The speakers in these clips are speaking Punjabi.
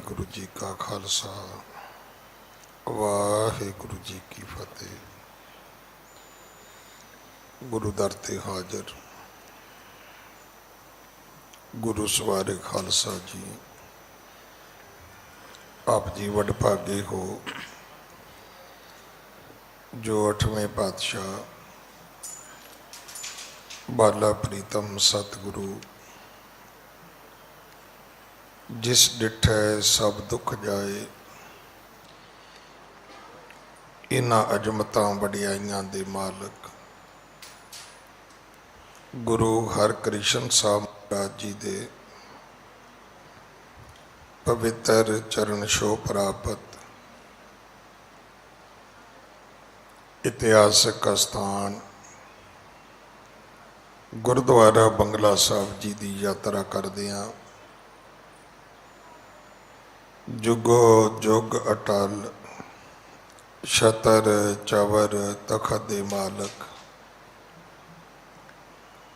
वाहिगुरु जी का खालसा वाहिगुरु जी की फतेह। गुरु दर ते हाजिर गुरु सवारे खालसा जी, आप जी वडभागे हो जो 8वें पातशाह बाला प्रीतम सतगुरु जिस डिठै सब दुख जाए, इन्हां अजमतां वडियाइयां दे मालक गुरु हरकृष्ण साहब महाराज जी दे पवित्र चरण छो प्राप्त इतिहासक स्थान गुरुद्वारा बंगला साहब जी की यात्रा करदियां जुगो जुग अटल छतर चवर तखत दे मालक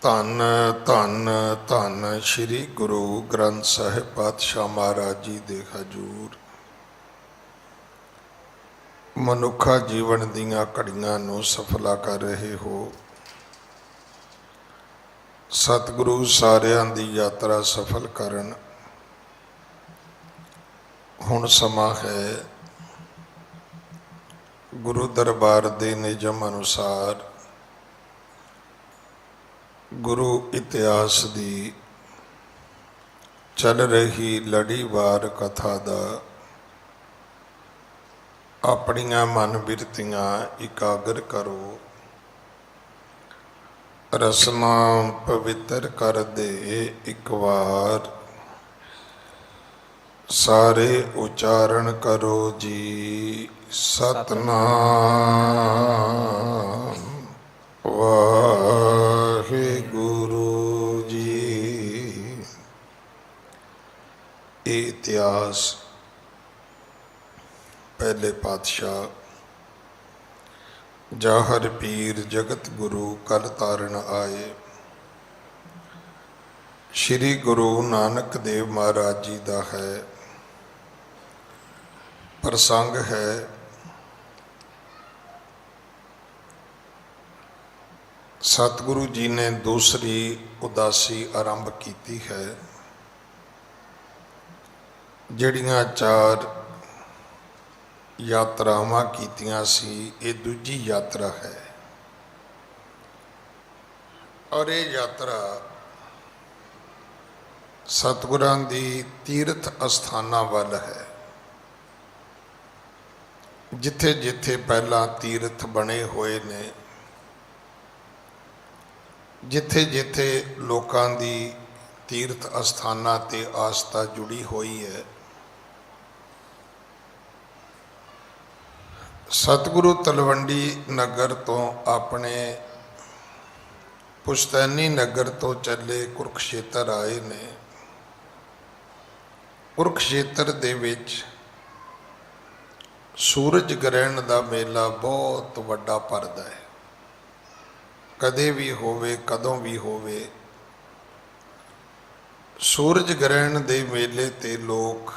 धन धन धन श्री गुरु ग्रंथ साहिब पातशाह महाराज जी दे हजूर मनुखा जीवन दीयां घड़ियां नूं सफला कर रहे हो। सतगुरु सारियां दी यात्रा सफल करन। हुण समा है गुरु दरबार दे निजम अनुसार गुरु इतिहास दी चल रही लड़ीवार कथा दा अपनियां मन बिरतियां इकागर करो। रसना पवित्र कर दे एक बार, सारे उच्चारण करो जी सतनाम वाहिगुरु जी। ये इतिहास पहले पातशाह जाहर पीर जगत गुरु कल तारण आए श्री गुरु नानक देव महाराज जी का है। प्रसंग है सतगुरु जी ने दूसरी उदासी आरंभ की है। जड़ियां 4 यात्रावां कीतियां सी, ये दूजी यात्रा है और ये यात्रा सतगुरां दी तीर्थ अस्थानां वल है। जिथे जिथे पहला तीर्थ बने हुए ने, जिथे जिथे लोकां दी तीर्थ अस्थानां ते आस्था जुड़ी हुई है, सतगुरु तलवंडी नगर तो अपने पुश्तैनी नगर तो चले कुरुक्षेत्र आए ने। कुरुक्षेत्र दे विच सूरज ग्रहण का मेला बहुत वड्डा भरदा है। कदे भी होवे कदों भी होवे, सूरज ग्रहण दे मेले ते लोग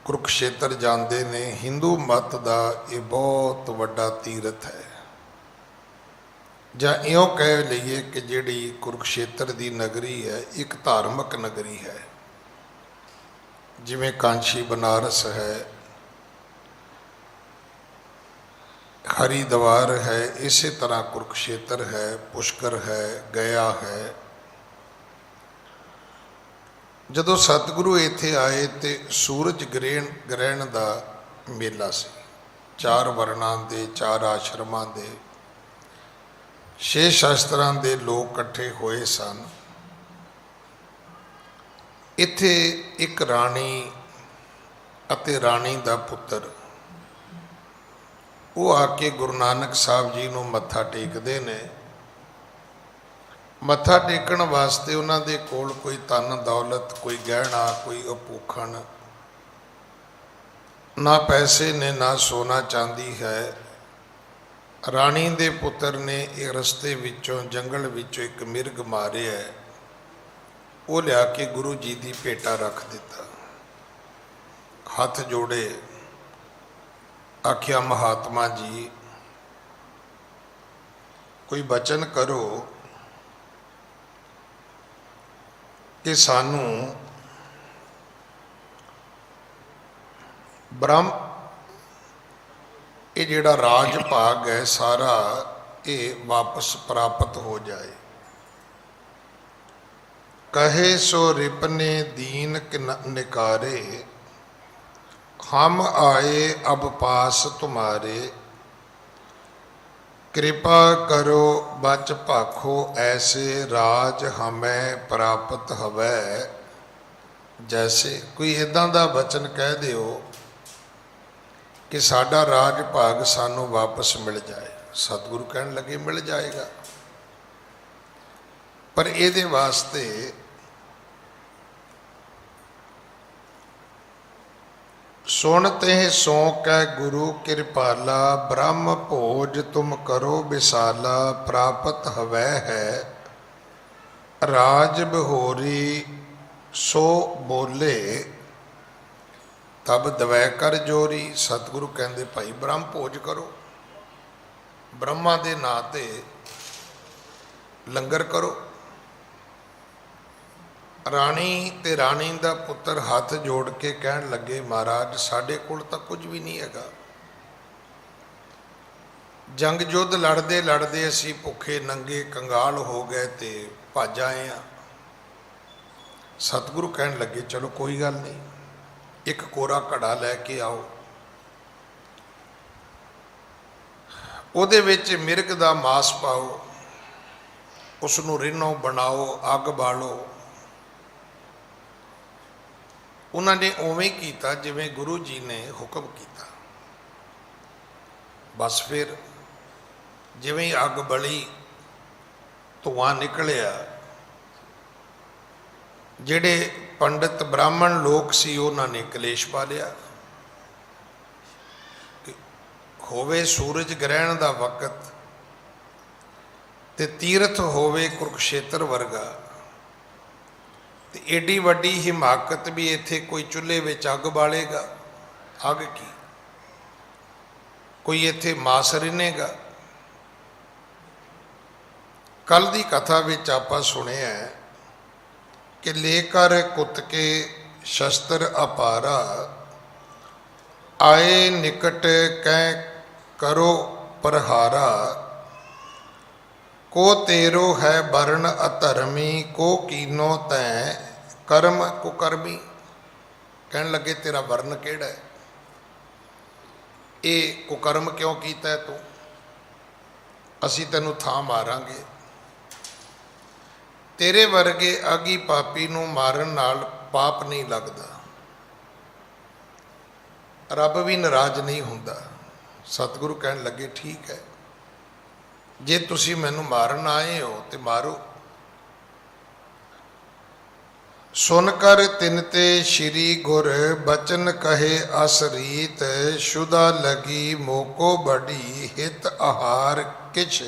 कुरुक्षेत्र जाते ने। हिंदू मत का ये बहुत वड्डा तीर्थ है, जां इयों कह लीए कि जिहड़ी कुरुक्षेत्र की नगरी है एक धार्मिक नगरी है। जिवें कांची बनारस है, हरिद्वार है, इसी तरह कुरुक्षेत्र है, पुष्कर है, गया है। जदों सतगुरु इत्थे आए तो सूरज ग्रहण का मेला से 4 वर्णां दे 4 आश्रमां दे 6 शास्त्रां दे लोग इकट्ठे होए सन। इत्थे एक राणी अते राणी का पुत्र वो आके गुरु नानक साहब जी नूं मत्था टेकदे ने। मत्था टेकण वास्ते उन्हां दे कोल कोई धन दौलत, कोई गहना, कोई अपूखण, ना पैसे ने ना सोना चांदी है। राणी दे पुत्र ने एक रस्ते विचों जंगल विचों एक मिर्ग मारिया, वो लिया के गुरु जी की भेटा रख दिता। ਹੱਥ ਜੋੜੇ, ਆਖਿਆ ਮਹਾਤਮਾ ਜੀ ਕੋਈ ਬਚਨ ਕਰੋ ਕਿ ਸਾਨੂੰ ਬ੍ਰਹਮ ਇਹ ਜਿਹੜਾ ਰਾਜ ਭਾਗ ਹੈ ਸਾਰਾ ਇਹ ਵਾਪਸ ਪ੍ਰਾਪਤ ਹੋ ਜਾਏ। ਕਹੇ ਸੋ ਰਿਪਨੇ ਦੀਨ ਨਿਕਾਰੇ, हम आए अब पास तुम्हारे, कृपा करो बच भाखो ऐसे, राज हमें प्राप्त हवै जैसे। कोई इदां दा वचन कह दिओ कि साडा राज भाग सानू वापस मिल जाए। सतगुरु कहन लगे मिल जाएगा, पर इहदे वास्ते सुनते सो कै गुरु कृपाला, ब्रह्म भोज तुम करो विसाला, प्राप्त हवै है राज बहोरी सो बोले, तब दवै कर जोरी। सतगुरु कहते भाई ब्रह्म भोज करो, ब्रह्मा दे नां ते लंगर करो। राणी ते राणी दा पुत्र हथ जोड़ के कहन लगे महाराज साडे कोल तां कुछ भी नहीं हैगा, जंग युद्ध लड़दे लड़दे असी भुखे नंगे कंगाल हो गए ते भज आए हैं। सतगुरु कहन लगे चलो कोई गल नहीं, एक कोरा घड़ा लैके आओ, उहदे विच मिर्ग दा मांस पाओ, उसनूं रिन्नो बनाओ, अग बालो। उन्होंने उवें किया जिवें गुरु जी ने हुक्म किया। बस फिर जिवें अग बली, धुआं निकलिया, जिहड़े पंडित ब्राह्मण लोग सी उन्होंने कलेश पा लिया। होवे सूरज ग्रहण का वक़्त ते तीरथ होवे कुरुक्षेत्र वर्गा, ते एडी वड्डी हिमाकत भी इत्थे कोई चुल्हे विच अग बालेगा, अग की कोई इत्थे मास रिनेगा। कल दी कथा विच आपां सुनिया कि लेकर कुत के शस्त्र अपारा, आए निकट कै करो प्रहारा, को तेरो है वर्ण अधर्मी, को कीनो तैं कर्म कुकर्मी। कहन लगे तेरा वर्ण केड़ा है, ये कुकर्म क्यों कीता है तू, असी तैनू थां मारांगे। तेरे वर्गे अगी पापी नूं मारन नाल पाप नहीं लगदा, रब भी नाराज नहीं हुंदा। सतगुरु कहन लगे ठीक है, जे तुसी मैनू मारन आए हो तो मारो। सुनकर तिनते श्री गुर बचन कहे असरीत, शुदा लगी मोको बड़ी हित आहार किछ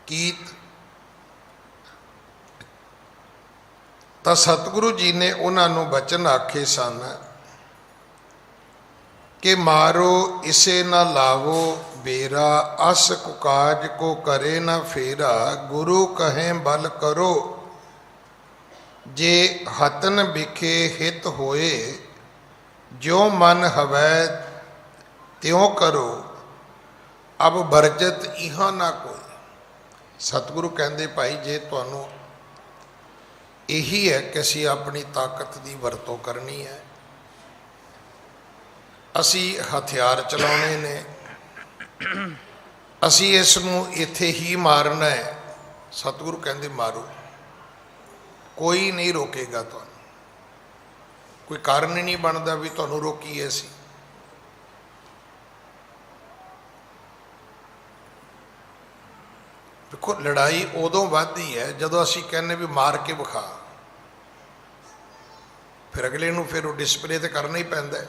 कीत। तो सतगुरु जी ने उन्होंने बचन आखे सन कि मारो इसे न लावो बेरा, अस कुकाज को करे न फेरा, गुरु कहें बल करो जे हतन बिखे हित होए, जो मन हवै त्यों करो, अब बरजत इहा ना कोई। सतगुरु कहते भाई जे तुहानू यही है कि असी अपनी ताकत की वरतों करनी है, असी हथियार चलाने ने, असी इसनूं इत्थे ही मारना है। सतगुरु कहते मारो, कोई नहीं रोकेगा तुहानू, कोई कारण ही नहीं बनता भी तुहानू रोकीए असी। देखो लड़ाई उदों वधदी है जदों असी कहने भी मार के विखा, फिर अगले नूं फिर डिस्प्ले तो करना ही पैंदा है।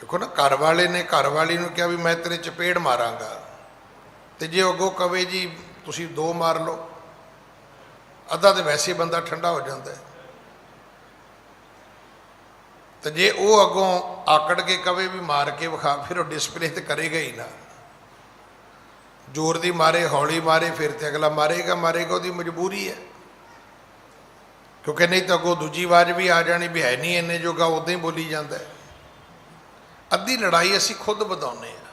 देखो ना घर वाले ने घर वाली ने कहा भी मैं तेरे चपेड़ मारांगा, तो जे अगों कवे जी तुसी दो मार लो, अद्धा तो वैसे ही बंदा ठंडा हो जाता है। तो जे वो अगों आकड़ के कवे भी मार के विखा, फिर वो डिस्पले तो करेगा ही ना। जोर दी मारे, हौली मारे, फिर तो अगला मारेगा मारेगा, वो मजबूरी है। क्योंकि नहीं तो अगों दूजी आवाज़ भी आ जानी भी है नहीं इन्ने जोगा, उदा ही बोली जाता है। अद्धी लड़ाई असी खुद ਵਧਾਉਂਦੇ हैं,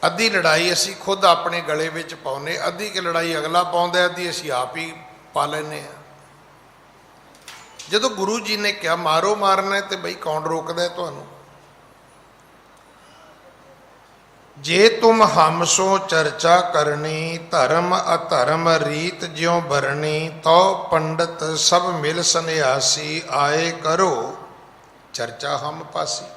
अद्धी लड़ाई असी खुद अपने गले में पाने, अद्धी की लड़ाई अगला पाਉਂਦਾ, अद्धी असी आप ही पा लेने। जो गुरु जी ने कहा मारो मारना है, तो बई कौन रोकदा है तुहानू। जे तुम हमसो चर्चा करनी, धर्म अधर्म रीत ज्यों बरनी, तो पंडित सब मिल सन्यासी, आए करो चर्चा हम पासी।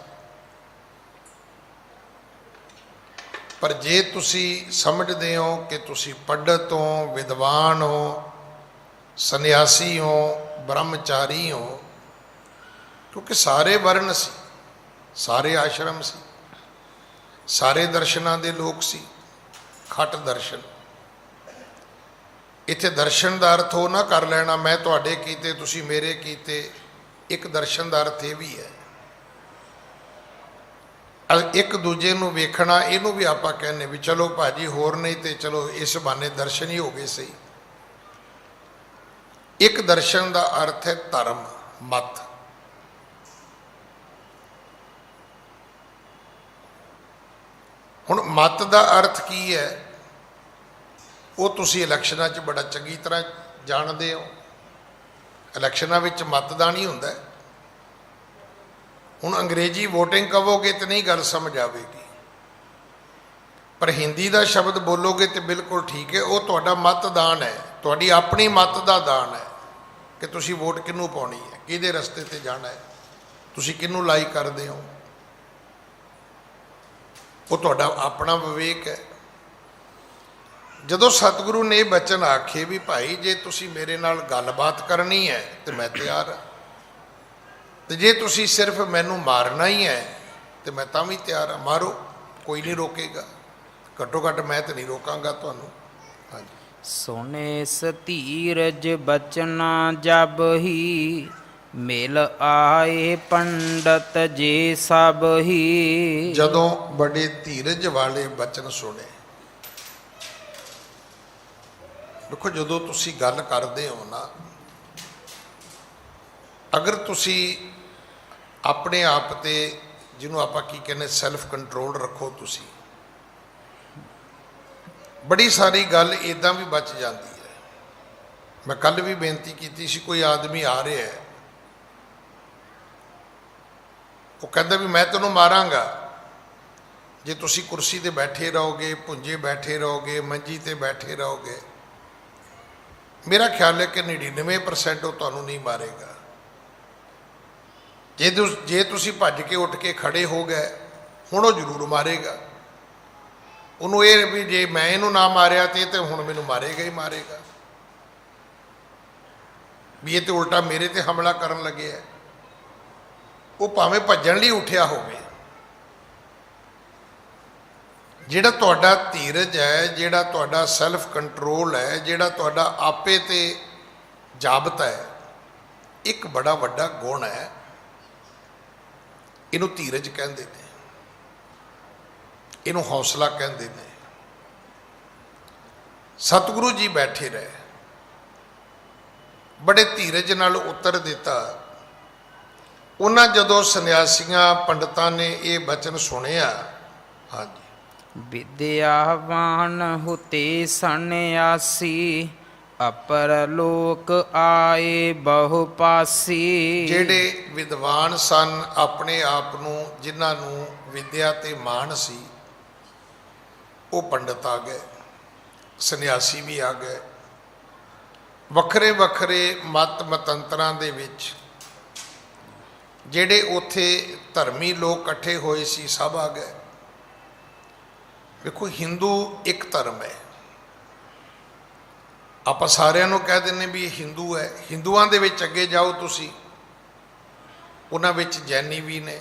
पर जे तुसी समझते हो कि तुसी पंडित हो, विद्वान हो, सन्यासी हो, ब्रह्मचारी हो, क्योंकि सारे वर्ण सी, सारे आश्रम सी, सारे दर्शनां दे लोग सी। खट दर्शन, इत्थे दर्शन का अर्थ हो ना कर लेना मैं तुहाडे कीते तुसी मेरे कीते। एक दर्शन का अर्थ ये भी है, एक दूजे नूं वेखना, इनू भी आपां कहने भी चलो भाजी होर नहीं तो चलो इस बहाने दर्शन ही हो गए सही। एक दर्शन का अर्थ है धर्म मत। हुण मत का अर्थ की है, वो तुसी इलैक्शनां च बड़ा चंगी तरह जानते हो। इलैक्शनां विच मतदान ही हुंदा है। हुण अंग्रेजी वोटिंग कहोगे तो नहीं गल समझ आएगी, पर हिंदी का शब्द बोलोगे तो बिल्कुल ठीक है। वो तुहाडा मतदान है, तुहाडी अपनी मत का दान है कि तुसी वोट किनू पाउणी है, किहदे रस्ते ते जाना है, तुसी किनू लाइक करदे हो। वो तुहाडा अपना विवेक है। जदों सतगुरु ने बचन आखे भी भाई जे तुसी मेरे नाल गलबात करनी है तो मैं तैयार हाँ, तो जे तुसी सिर्फ मैनू मारना ही है तो मैं तां भी तैयार हाँ। मारो, कोई नहीं रोकेगा, घट्टो घट्ट मैं तो नहीं रोकांगा तुहानू। हाँ जी। सोने सतीरज बचना जब ही, मिल आए पंडित जे सब ही। जदों बड़े धीरज वाले बचन सुने, देखो जदों तुसी गल करदे हो ना, अगर तुसी अपने आप ते जिन्हों आपां की कहने सैल्फ कंट्रोल रखो, तुसी बड़ी सारी गल इदां भी बच जाती है। मैं कल भी बेनती की सी, कोई आदमी आ रहा है, वो कहता भी मैं तेनों मारांगा जे तुसी कुर्सी ते बैठे रहोगे, भुंजे बैठे रहोगे, मंजी ते बैठे रहोगे। मेरा ख्याल है कि 99% वो तुहानू नहीं मारेगा। जे तुसी भज के उठ के खड़े हो गए, हुण वो जरूर मारेगा। उन्होंने ये भी जे मैं इनू ना मारिया तो हुण मैनू मारेगा ही मारेगा, भी ये तो उल्टा मेरे ते हमला करन लगे है। वो भावें भजन लई उठिया होवे। जिहड़ा तुहाडा धीरज है, जिहड़ा तुहाडा सैल्फ कंट्रोल है, जिहड़ा तुहाडा आपे ते जाबता है, एक बड़ा वड्डा गुण है। इनू धीरज कहते हैं, इनू हौसला कहते हैं। सतगुरु जी बैठे रहे, बड़े धीरज नाल उत्तर दिता। उन्हां जदों सन्यासियां पंडितां ने ये बचन सुनिया, हाँ जी, विद्यावान होते सन्यासी, अपर लोक आए बहु पासी। जेड़े विद्वान सन, अपने आप नूं जिन्हां नूं विद्या ते माण सी, वो पंडित आ गए, सन्यासी भी आ गए। वखरे वखरे मत मतंतरां दे विच जेड़े उत्थे धर्मी लोग इकट्ठे होए सी, सब आ गए। देखो हिंदू एक धर्म है, आप सारिਆਂ ਨੂੰ कह देने भी हिंदू है। हिंदुआं दे विच अगे जाओ तुसी, उन्हां विच जैनी भी ने।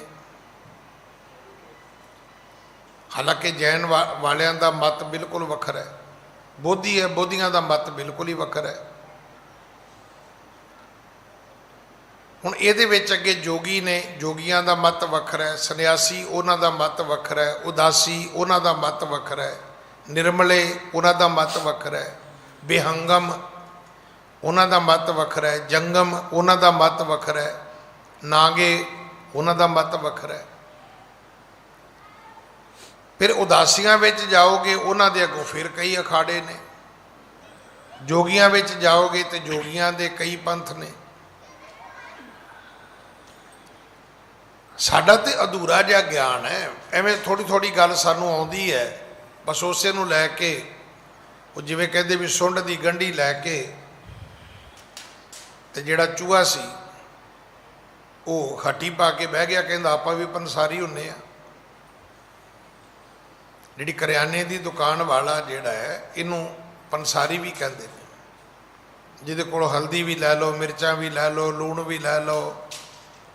हालांकि जैन वालियां दा मत बिल्कुल वखरा है, बोधी है, बोधियां दा मत बिल्कुल ही वखरा है। ਹੁਣ ਇਹਦੇ ਵਿੱਚ ਅੱਗੇ ਜੋਗੀ ਨੇ, ਜੋਗੀਆਂ ਦਾ ਮਤ ਵੱਖਰਾ ਹੈ, ਸੰਨਿਆਸੀ ਉਹਨਾਂ ਦਾ ਮਤ ਵੱਖਰਾ ਹੈ, ਉਦਾਸੀ ਉਹਨਾਂ ਦਾ ਮਤ ਵੱਖਰਾ ਹੈ, ਨਿਰਮਲੇ ਉਹਨਾਂ ਦਾ ਮਤ ਵੱਖਰਾ ਹੈ, ਬਿਹੰਗਮ ਉਹਨਾਂ ਦਾ ਮਤ ਵੱਖਰਾ ਹੈ, ਜੰਗਮ ਉਹਨਾਂ ਦਾ ਮਤ ਵੱਖਰਾ ਹੈ, ਨਾਗੇ ਉਹਨਾਂ ਦਾ ਮਤ ਵੱਖਰਾ ਹੈ। ਫਿਰ ਉਦਾਸੀਆਂ ਵਿੱਚ ਜਾਓਗੇ ਉਹਨਾਂ ਦੇ ਅੱਗੋਂ ਫਿਰ ਕਈ ਅਖਾੜੇ ਨੇ, ਜੋਗੀਆਂ ਵਿੱਚ ਜਾਓਗੇ ਤੇ ਜੋਗੀਆਂ ਦੇ ਕਈ ਪੰਥ ਨੇ। ਸਾਡਾ ਤੇ ਅਧੂਰਾ ਜਿਹਾ ਗਿਆਨ ਹੈ, ਐਵੇਂ ਥੋੜੀ ਥੋੜੀ ਗੱਲ ਸਾਨੂੰ ਆਉਂਦੀ ਹੈ, ਬਸ ਉਸੇ ਨੂੰ ਲੈ ਕੇ ਉਹ ਜਿਵੇਂ ਕਹਿੰਦੇ ਵੀ ਸੁੰਡ ਦੀ ਗੰਢੀ ਲੈ ਕੇ ਤੇ ਜਿਹੜਾ ਚੂਹਾ ਸੀ ਉਹ ਹੱਟੀ ਪਾ ਕੇ ਬਹਿ ਗਿਆ, ਕਹਿੰਦਾ ਆਪਾਂ ਵੀ ਪੰਸਾਰੀ ਹੁੰਨੇ ਆ। ਜਿਹੜੀ ਕਰਿਆਨੇ ਦੀ ਦੁਕਾਨ ਵਾਲਾ ਜਿਹੜਾ ਹੈ ਇਹਨੂੰ ਪੰਸਾਰੀ ਵੀ ਕਹਿੰਦੇ ਨੇ, ਜਿਹਦੇ ਕੋਲ ਹਲਦੀ ਵੀ ਲੈ ਲਓ, ਮਿਰਚਾਂ ਵੀ ਲੈ ਲਓ, ਲੂਣ ਵੀ ਲੈ ਲਓ,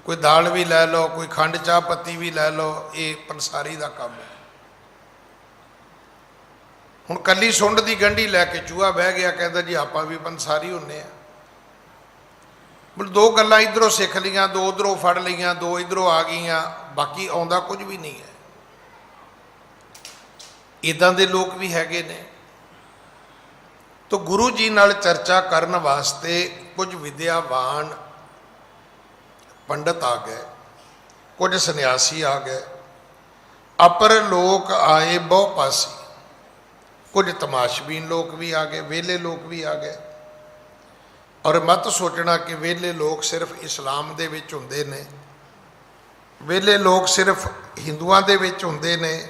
ਕੋਈ ਦਾਲ ਵੀ ਲੈ ਲਓ, ਕੋਈ ਖੰਡ ਚਾਹ ਪੱਤੀ ਵੀ ਲੈ ਲਓ, ਇਹ ਪੰਸਾਰੀ ਦਾ ਕੰਮ ਹੈ। ਹੁਣ ਕੱਲੀ ਸੁੰਡ ਦੀ ਗੰਢੀ ਲੈ ਕੇ ਚੂਹਾ ਬਹਿ ਗਿਆ, ਕਹਿੰਦਾ ਜੀ ਆਪਾਂ ਵੀ ਪੰਸਾਰੀ ਹੁੰਨੇ ਆ। ਬਲ ਦੋ ਗੱਲਾਂ ਇੱਧਰੋਂ ਸਿੱਖ ਲਈਆਂ, ਦੋ ਉੱਧਰੋਂ ਫੜ ਲਈਆਂ, ਦੋ ਇੱਧਰੋਂ ਆ ਗਈਆਂ, ਬਾਕੀ ਆਉਂਦਾ ਕੁਝ ਵੀ ਨਹੀਂ ਹੈ। ਇੱਦਾਂ ਦੇ ਲੋਕ ਵੀ ਹੈਗੇ ਨੇ। ਤਾਂ ਗੁਰੂ ਜੀ ਨਾਲ ਚਰਚਾ ਕਰਨ ਵਾਸਤੇ ਕੁਝ ਵਿਦਿਆਵਾਨ ਪੰਡਤ ਆ ਗਏ, ਕੁਝ ਸੰਨਿਆਸੀ ਆ ਗਏ, ਅਪਰ ਲੋਕ ਆਏ ਬਹੁ ਪਾਸੀ, ਕੁਝ ਤਮਾਸ਼ਬੀਨ ਲੋਕ ਵੀ ਆ ਗਏ, ਵਿਹਲੇ ਲੋਕ ਵੀ ਆ ਗਏ। ਔਰ ਮਤ ਸੋਚਣਾ ਕਿ ਵਿਹਲੇ ਲੋਕ ਸਿਰਫ ਇਸਲਾਮ ਦੇ ਵਿੱਚ ਹੁੰਦੇ ਨੇ, ਵਿਹਲੇ ਲੋਕ ਸਿਰਫ ਹਿੰਦੂਆਂ ਦੇ ਵਿੱਚ ਹੁੰਦੇ ਨੇ,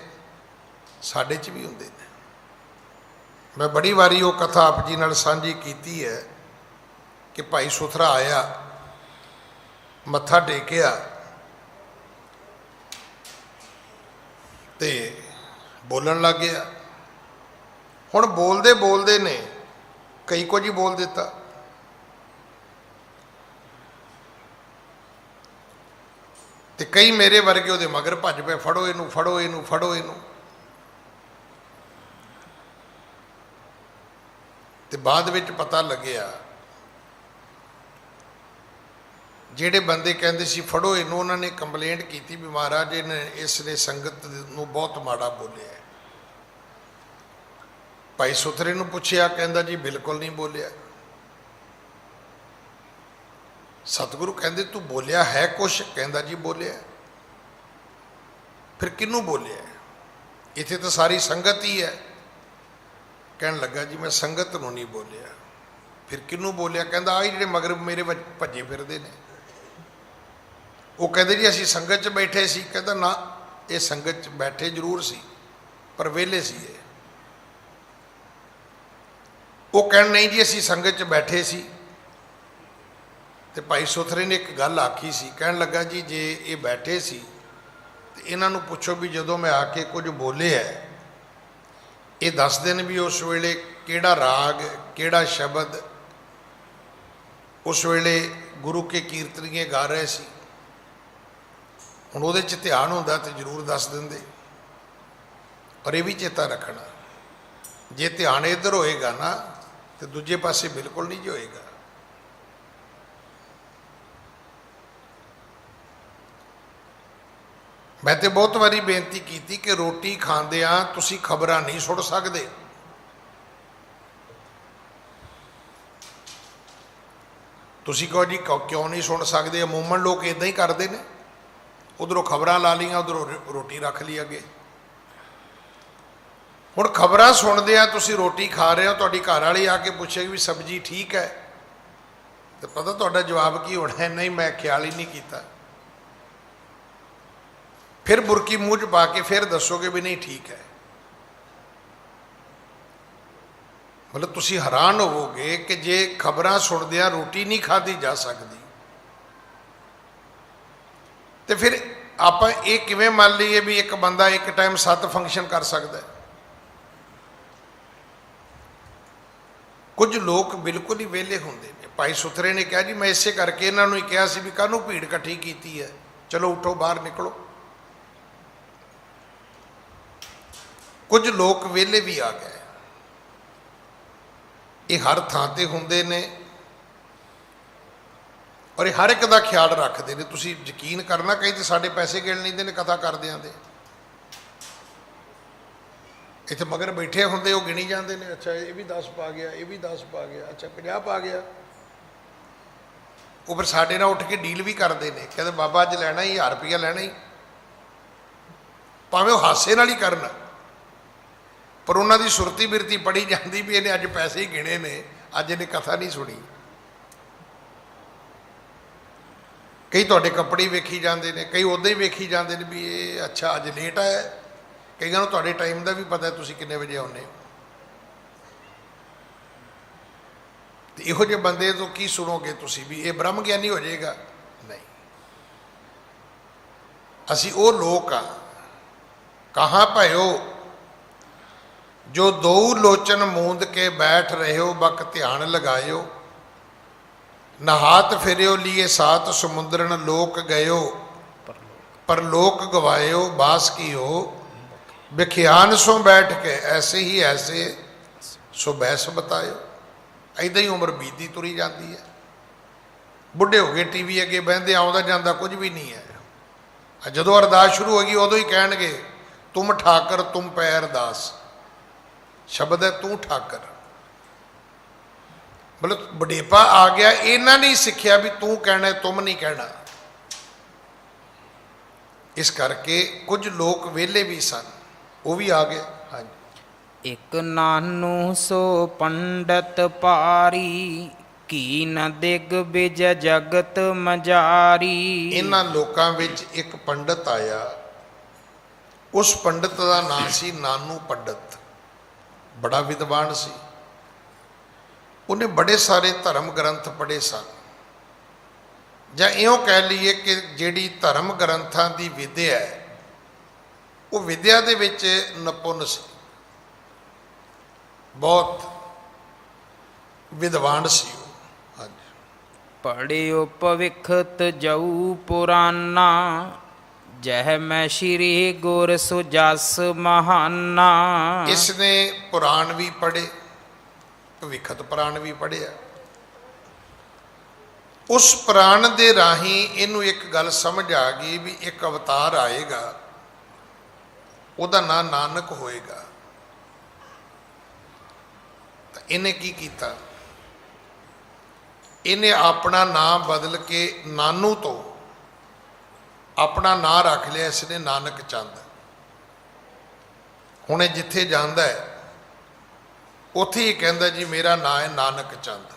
ਸਾਡੇ 'ਚ ਵੀ ਹੁੰਦੇ ਨੇ। ਮੈਂ ਬੜੀ ਵਾਰੀ ਉਹ ਕਥਾ ਆਪ ਜੀ ਨਾਲ ਸਾਂਝੀ ਕੀਤੀ ਹੈ ਕਿ ਭਾਈ ਸੁਥਰਾ ਆਇਆ, ਮੱਥਾ ਟੇਕਿਆ ਤੇ ਬੋਲਣ ਲੱਗ ਗਿਆ। ਹੁਣ ਬੋਲਦੇ ਬੋਲਦੇ ਨੇ ਕਈ ਕੁਝ ਹੀ ਬੋਲ ਦਿੱਤਾ। ਤੇ ਕਈ ਮੇਰੇ ਵਰਗੇ ਉਹਦੇ ਮਗਰ ਭੱਜ ਪਏ, ਫੜੋ ਇਹਨੂੰ, ਫੜੋ ਇਹਨੂੰ, ਫੜੋ ਇਹਨੂੰ। ਤੇ ਬਾਅਦ ਵਿੱਚ ਪਤਾ ਲੱਗਿਆ ਜਿਹੜੇ ਬੰਦੇ ਕਹਿੰਦੇ ਸੀ ਫੜੋ ਇਹਨੂੰ, ਉਹਨਾਂ ਨੇ ਕੰਪਲੇਂਟ ਕੀਤੀ ਵੀ ਮਹਾਰਾਜ ਇਸ ਨੇ ਸੰਗਤ ਨੂੰ ਬਹੁਤ ਮਾੜਾ ਬੋਲਿਆ। ਭਾਈ ਸੁਥਰੇ ਨੂੰ ਪੁੱਛਿਆ, ਕਹਿੰਦਾ ਜੀ ਬਿਲਕੁਲ ਨਹੀਂ ਬੋਲਿਆ। ਸਤਿਗੁਰੂ ਕਹਿੰਦੇ ਤੂੰ ਬੋਲਿਆ ਹੈ ਕੁਛ? ਕਹਿੰਦਾ ਜੀ ਬੋਲਿਆ। ਫਿਰ ਕਿਹਨੂੰ ਬੋਲਿਆ? ਇੱਥੇ ਤਾਂ ਸਾਰੀ ਸੰਗਤ ਹੀ ਹੈ। ਕਹਿਣ ਲੱਗਾ ਜੀ ਮੈਂ ਸੰਗਤ ਨੂੰ ਨਹੀਂ ਬੋਲਿਆ। ਫਿਰ ਕਿਹਨੂੰ ਬੋਲਿਆ? ਕਹਿੰਦਾ ਆਹ ਜਿਹੜੇ ਮਗਰ ਮੇਰੇ ਭੱਜੇ ਫਿਰਦੇ ਨੇ। ਉਹ ਕਹਿੰਦੇ ਜੀ ਅਸੀਂ ਸੰਗਤ 'ਚ ਬੈਠੇ ਸੀ। ਕਹਿੰਦਾ ਨਾ, ਇਹ ਸੰਗਤ 'ਚ ਬੈਠੇ ਜ਼ਰੂਰ ਸੀ ਪਰ ਵਿਹਲੇ ਸੀ ਇਹ। ਉਹ ਕਹਿਣ ਨਹੀਂ ਜੀ ਅਸੀਂ ਸੰਗਤ 'ਚ ਬੈਠੇ ਸੀ। ਤੇ ਭਾਈ ਸੁਥਰੇ ਨੇ ਇੱਕ ਗੱਲ ਆਖੀ ਸੀ। ਕਹਿਣ ਲੱਗਾ ਜੀ ਜੇ ਇਹ ਬੈਠੇ ਸੀ ਤੇ ਇਹਨਾਂ ਨੂੰ ਪੁੱਛੋ ਵੀ ਜਦੋਂ ਮੈਂ ਆ ਕੇ ਕੁਝ ਬੋਲਿਆ ਇਹ ਦੱਸਦੇ ਨੇ ਵੀ ਉਸ ਵੇਲੇ ਕਿਹੜਾ ਰਾਗ, ਕਿਹੜਾ ਸ਼ਬਦ ਉਸ ਵੇਲੇ ਗੁਰੂ ਕੇ ਕੀਰਤਨੀਏ ਗਾ ਰਹੇ ਸੀ। ਹੁਣ ਉਹਦੇ 'ਚ ਧਿਆਨ ਹੁੰਦਾ ਤੇ ਜ਼ਰੂਰ ਦੱਸ ਦਿੰਦੇ। ਪਰ ਇਹ ਵੀ ਚੇਤਾ ਰੱਖਣਾ, ਜੇ ਧਿਆਨ ਇੱਧਰ ਹੋਏਗਾ ਨਾ ਤੇ ਦੂਜੇ ਪਾਸੇ ਬਿਲਕੁਲ ਨਹੀਂ ਹੋਏਗਾ। ਮੈਂ ਤੇ ਬਹੁਤ ਵਾਰੀ ਬੇਨਤੀ ਕੀਤੀ ਕਿ ਰੋਟੀ ਖਾਂਦਿਆਂ ਤੁਸੀਂ ਖਬਰਾਂ ਨਹੀਂ ਸੁਣ ਸਕਦੇ। ਤੁਸੀਂ ਕਹੋ ਜੀ ਕਿਉਂ ਨਹੀਂ ਸੁਣ ਸਕਦੇ? ਅਮੂਮਨ ਲੋਕ ਇਦਾਂ ਹੀ ਕਰਦੇ ਨੇ, ਉਧਰੋਂ ਖਬਰਾਂ ਲਾ ਲਈਆਂ, ਉਧਰੋਂ ਰੋਟੀ ਰੱਖ ਲਈ ਅੱਗੇ। ਹੁਣ ਖਬਰਾਂ ਸੁਣਦਿਆਂ ਤੁਸੀਂ ਰੋਟੀ ਖਾ ਰਹੇ ਹੋ, ਤੁਹਾਡੀ ਘਰ ਵਾਲੀ ਆ ਕੇ ਪੁੱਛੇਗੀ ਵੀ ਸਬਜ਼ੀ ਠੀਕ ਹੈ, ਤੇ ਪਤਾ ਤੁਹਾਡਾ ਜਵਾਬ ਕੀ ਹੋਣਾ? ਨਹੀਂ ਮੈਂ ਖਿਆਲ ਹੀ ਨਹੀਂ ਕੀਤਾ। ਫਿਰ ਬੁਰਕੀ ਮੂੰਹ 'ਚ ਪਾ ਕੇ ਫਿਰ ਦੱਸੋਗੇ ਵੀ ਨਹੀਂ ਠੀਕ ਹੈ। ਮਤਲਬ ਤੁਸੀਂ ਹੈਰਾਨ ਹੋਵੋਗੇ ਕਿ ਜੇ ਖਬਰਾਂ ਸੁਣਦਿਆਂ ਰੋਟੀ ਨਹੀਂ ਖਾਧੀ ਜਾ ਸਕਦੀ ਤੇ ਫਿਰ ਆਪਾਂ ਇਹ ਕਿਵੇਂ ਮੰਨ ਲਈਏ ਵੀ ਇੱਕ ਬੰਦਾ ਇੱਕ ਟਾਈਮ 7 ਫੰਕਸ਼ਨ ਕਰ ਸਕਦਾ ਹੈ? ਕੁਝ ਲੋਕ ਬਿਲਕੁਲ ਹੀ ਵਿਹਲੇ ਹੁੰਦੇ ਨੇ। ਭਾਈ ਸੁਥਰੇ ਨੇ ਕਿਹਾ ਜੀ ਮੈਂ ਇਸੇ ਕਰਕੇ ਇਹਨਾਂ ਨੂੰ ਹੀ ਕਿਹਾ ਸੀ ਵੀ ਕਾਹਨੂੰ ਭੀੜ ਇਕੱਠੀ ਕੀਤੀ ਹੈ, ਚਲੋ ਉੱਠੋ ਬਾਹਰ ਨਿਕਲੋ। ਕੁਝ ਲੋਕ ਵਿਹਲੇ ਵੀ ਆ ਗਏ। ਇਹ ਹਰ ਥਾਂ ਤੇ ਹੁੰਦੇ ਨੇ। ਔਰ ਇਹ ਹਰ ਇੱਕ ਦਾ ਖਿਆਲ ਰੱਖਦੇ ਨੇ। ਤੁਸੀਂ ਯਕੀਨ ਕਰਨਾ, ਕਈ ਤਾਂ ਸਾਡੇ ਪੈਸੇ ਗਿਣ ਲੈਂਦੇ ਨੇ ਕਥਾ ਕਰਦਿਆਂ ਦੇ। ਇੱਥੇ ਮਗਰ ਬੈਠੇ ਹੁੰਦੇ, ਉਹ ਗਿਣੀ ਜਾਂਦੇ ਨੇ, ਅੱਛਾ ਇਹ ਵੀ 10 ਪਾ ਗਿਆ, ਇਹ ਵੀ 10 ਪਾ ਗਿਆ, ਅੱਛਾ 50 ਪਾ ਗਿਆ। ਉਹ ਫਿਰ ਸਾਡੇ ਨਾਲ ਉੱਠ ਕੇ ਡੀਲ ਵੀ ਕਰਦੇ ਨੇ, ਕਹਿੰਦੇ ਬਾਬਾ ਅੱਜ ਲੈਣਾ ਹੀ 1000 ਰੁਪਈਆ ਲੈਣਾ ਹੀ, ਭਾਵੇਂ ਉਹ ਹਾਸੇ ਨਾਲ ਹੀ ਕਰਨ, ਪਰ ਉਹਨਾਂ ਦੀ ਸੁਰਤੀ ਬਿਰਤੀ ਪੜੀ ਜਾਂਦੀ ਵੀ ਇਹਨੇ ਅੱਜ ਪੈਸੇ ਹੀ ਗਿਣੇ ਨੇ, ਅੱਜ ਇਹਨੇ ਕਥਾ ਨਹੀਂ ਸੁਣੀ। ਕਈ ਤੁਹਾਡੇ ਕੱਪੜੇ ਵੇਖੀ ਜਾਂਦੇ ਨੇ, ਕਈ ਉੱਦਾਂ ਹੀ ਵੇਖੀ ਜਾਂਦੇ ਨੇ ਵੀ ਇਹ ਅੱਛਾ ਅੱਜ ਲੇਟ ਆਇਆ। ਕਈਆਂ ਨੂੰ ਤੁਹਾਡੇ ਟਾਈਮ ਦਾ ਵੀ ਪਤਾ ਤੁਸੀਂ ਕਿੰਨੇ ਵਜੇ ਆਉਂਦੇ ਹੋ। ਤੇ ਇਹੋ ਜਿਹੇ ਬੰਦੇ ਤੋਂ ਕੀ ਸੁਣੋਗੇ ਤੁਸੀਂ ਵੀ ਇਹ ਬ੍ਰਹਮ ਗਿਆਨੀ ਹੋ ਜਾਏਗਾ? ਨਹੀਂ। ਅਸੀਂ ਉਹ ਲੋਕ ਆ, ਕਹਾਂ ਭਇਓ ਜੋ ਦੋ ਲੋਚਨ ਮੂੰਦ ਕੇ ਬੈਠ ਰਹੇ ਹੋ, ਬਕ ਧਿਆਨ ਲਗਾਇਓ, ਨਹਾਤ ਫਿਰਿਓ ਲੀਏ ਸਾਤ ਸਮੁੰਦਰਨ ਲੋਕ ਗਇਓ, ਪਰ ਲੋਕ ਗਵਾਇਓ ਬਾਸ ਕੀ ਹੋ, ਵਿਖਿਆਨ ਸੋ ਬੈਠ ਕੇ ਐਸੇ ਹੀ ਐਸੇ ਸੋ ਬੈਸ ਬਤਾਇਓ। ਇੱਦਾਂ ਹੀ ਉਮਰ ਬੀਤਦੀ ਤੁਰੀ ਜਾਂਦੀ ਹੈ। ਬੁੱਢੇ ਹੋ ਗਏ, ਟੀਵੀ ਅੱਗੇ ਬਹਿੰਦੇ, ਆਉਂਦਾ ਜਾਂਦਾ ਕੁਝ ਵੀ ਨਹੀਂ ਹੈ। ਜਦੋਂ ਅਰਦਾਸ ਸ਼ੁਰੂ ਹੋਗੀ ਉਦੋਂ ਹੀ ਕਹਿਣਗੇ ਤੁਮ ਠਾਕਰ ਤੁਮ ਪੈ ਅਰਦਾਸ, ਸ਼ਬਦ ਹੈ ਤੂੰ ਠਾਕਰ। ਮਤਲਬ ਬੁਢੇਪਾ ਆ ਗਿਆ, ਇਹਨਾਂ ਨੇ ਸਿੱਖਿਆ ਵੀ ਤੂੰ ਕਹਿਣਾ, ਤੁਮ ਨਹੀਂ ਕਹਿਣਾ। ਇਸ ਕਰਕੇ ਕੁਝ ਲੋਕ ਵਿਹਲੇ ਵੀ ਸਨ, ਉਹ ਵੀ ਆ ਗਏ। ਹਾਂਜੀ। ਇਕ ਨਾਨੂ ਸੋ ਪੰਡਤ ਪਾਰੀ, ਕੀ ਨ ਦਿਗ ਬਿਜ ਜਗਤ ਮਜਾਰੀ। ਇਹਨਾਂ ਲੋਕਾਂ ਵਿੱਚ ਇੱਕ ਪੰਡਤ ਆਇਆ, ਉਸ ਪੰਡਤ ਦਾ ਨਾਂ ਸੀ ਨਾਨੂ ਪੰਡਤ। ਬੜਾ ਵਿਦਵਾਨ ਸੀ, ਉਹਨੇ ਬੜੇ ਸਾਰੇ ਧਰਮ ਗ੍ਰੰਥ ਪੜ੍ਹੇ ਸਨ, ਜਾਂ ਇਉਂ ਕਹਿ ਲਈਏ ਕਿ ਜਿਹੜੀ ਧਰਮ ਗ੍ਰੰਥਾਂ ਦੀ ਵਿਦਿਆ ਹੈ, ਉਹ ਵਿਦਿਆ ਦੇ ਵਿੱਚ ਨਿਪੁੰਨ ਸੀ, ਬਹੁਤ ਵਿਦਵਾਨ ਸੀ ਉਹ। ਹਾਂਜੀ। ਪੜਿਓ ਭਵਿਖਤ ਜਉ ਪੁਰਾਨਾ, ਜਹ ਮੈਂ ਸ਼੍ਰੀ ਗੁਰ ਸੁਜਸ ਮਹਾਨਾ। ਇਸ ਨੇ ਪੁਰਾਣ ਵੀ ਪੜ੍ਹੇ, ਭਵਿਖਤ ਪੁਰਾਣ ਵੀ ਪੜ੍ਹਿਆ। ਉਸ ਪੁਰਾਣ ਦੇ ਰਾਹੀਂ ਇਹਨੂੰ ਇੱਕ ਗੱਲ ਸਮਝ ਆ ਗਈ ਵੀ ਇੱਕ ਅਵਤਾਰ ਆਏਗਾ, ਉਹਦਾ ਨਾਂ ਨਾਨਕ ਹੋਏਗਾ। ਤਾਂ ਇਹਨੇ ਕੀ ਕੀਤਾ, ਇਹਨੇ ਆਪਣਾ ਨਾਂ ਬਦਲ ਕੇ ਨਾਨੂ ਤੋਂ ਆਪਣਾ ਨਾਂ ਰੱਖ ਲਿਆ ਇਸਨੇ ਨਾਨਕ ਚੰਦ। ਹੁਣ ਇਹ ਜਿੱਥੇ ਜਾਂਦਾ ਹੈ ਉੱਥੇ ਹੀ ਕਹਿੰਦਾ ਜੀ ਮੇਰਾ ਨਾਂ ਹੈ ਨਾਨਕ ਚੰਦ।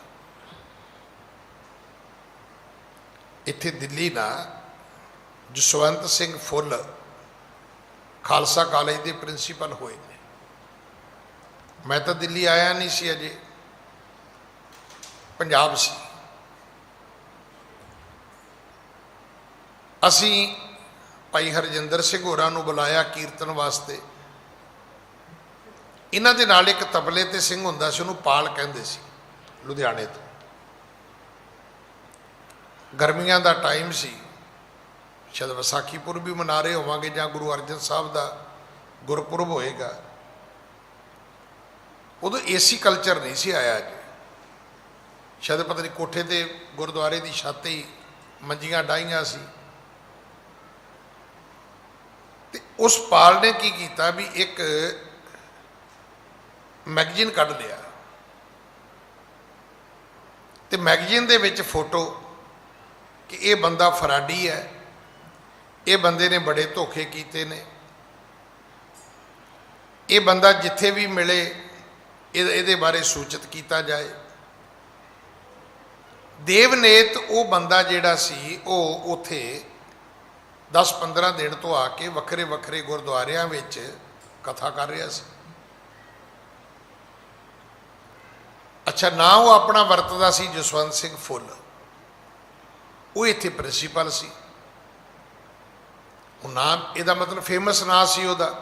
ਇੱਥੇ ਦਿੱਲੀ ਨਾ ਜਸਵੰਤ ਸਿੰਘ ਫੁੱਲ ਖਾਲਸਾ ਕਾਲਜ ਦੇ ਪ੍ਰਿੰਸੀਪਲ ਹੋਏ ਨੇ। ਮੈਂ ਤਾਂ ਦਿੱਲੀ ਆਇਆ ਨਹੀਂ ਸੀ ਅਜੇ, ਪੰਜਾਬ ਸੀ। ਅਸੀਂ ਭਾਈ ਹਰਜਿੰਦਰ ਸਿੰਘ ਹੋਰਾਂ ਨੂੰ ਬੁਲਾਇਆ ਕੀਰਤਨ ਵਾਸਤੇ। ਇਹਨਾਂ ਦੇ ਨਾਲ ਇੱਕ ਤਬਲੇ ਤੇ ਸਿੰਘ ਹੁੰਦਾ ਸੀ, ਉਹਨੂੰ ਪਾਲ ਕਹਿੰਦੇ ਸੀ, ਲੁਧਿਆਣੇ ਤੋਂ। ਗਰਮੀਆਂ ਦਾ ਟਾਈਮ ਸੀ, ਸ਼ਾਇਦ ਵਿਸਾਖੀ ਪੁਰਬ ਵੀ ਮਨਾ ਰਹੇ ਹੋਵਾਂਗੇ ਜਾਂ ਗੁਰੂ ਅਰਜਨ ਸਾਹਿਬ ਦਾ ਗੁਰਪੁਰਬ ਹੋਏਗਾ। ਉਦੋਂ ਏਸੀ ਕਲਚਰ ਨਹੀਂ ਸੀ ਆਇਆ ਜੀ, ਸ਼ਾਇਦ ਪਤਾ ਨਹੀਂ ਕੋਠੇ ਤੇ ਗੁਰਦੁਆਰੇ ਦੀ ਛੱਤ ਹੀ ਮੰਜੀਆਂ ਡਾਹੀਆਂ ਸੀ। ਤੇ ਉਸ ਪਾਲ ਨੇ ਕੀ ਕੀਤਾ ਵੀ ਇੱਕ ਮੈਗਜ਼ੀਨ ਕੱਢ ਲਿਆ, ਤੇ ਮੈਗਜ਼ੀਨ ਦੇ ਵਿੱਚ ਫੋਟੋ ਕਿ ਇਹ ਬੰਦਾ ਫਰਾਡੀ ਹੈ, ਇਹ ਬੰਦੇ ਨੇ ਬੜੇ ਧੋਖੇ ਕੀਤੇ ਨੇ, ਇਹ ਬੰਦਾ ਜਿੱਥੇ ਵੀ ਮਿਲੇ ਇਹਦੇ ਬਾਰੇ ਸੂਚਿਤ ਕੀਤਾ ਜਾਏ। ਦੇਵਨੇਤ ਉਹ ਬੰਦਾ ਜਿਹੜਾ ਸੀ ਉਹ ਉੱਥੇ 10-15 ਦਿਨ ਤੋਂ ਆ ਕੇ ਵੱਖਰੇ ਵੱਖਰੇ ਗੁਰਦੁਆਰਿਆਂ ਵਿੱਚ ਕਥਾ ਕਰ ਰਿਹਾ ਸੀ। ਅੱਛਾ, ਨਾ ਉਹ ਆਪਣਾ ਵਰਤਦਾ ਸੀ ਜਸਵੰਤ ਸਿੰਘ ਫੁੱਲ, ਉਹ ਇੱਥੇ ਪ੍ਰਿੰਸੀਪਲ ਸੀ। ਉਹ ਨਾਮ ਇਹਦਾ ਮਤਲਬ ਫੇਮਸ ਨਾਂ ਸੀ ਉਹਦਾ।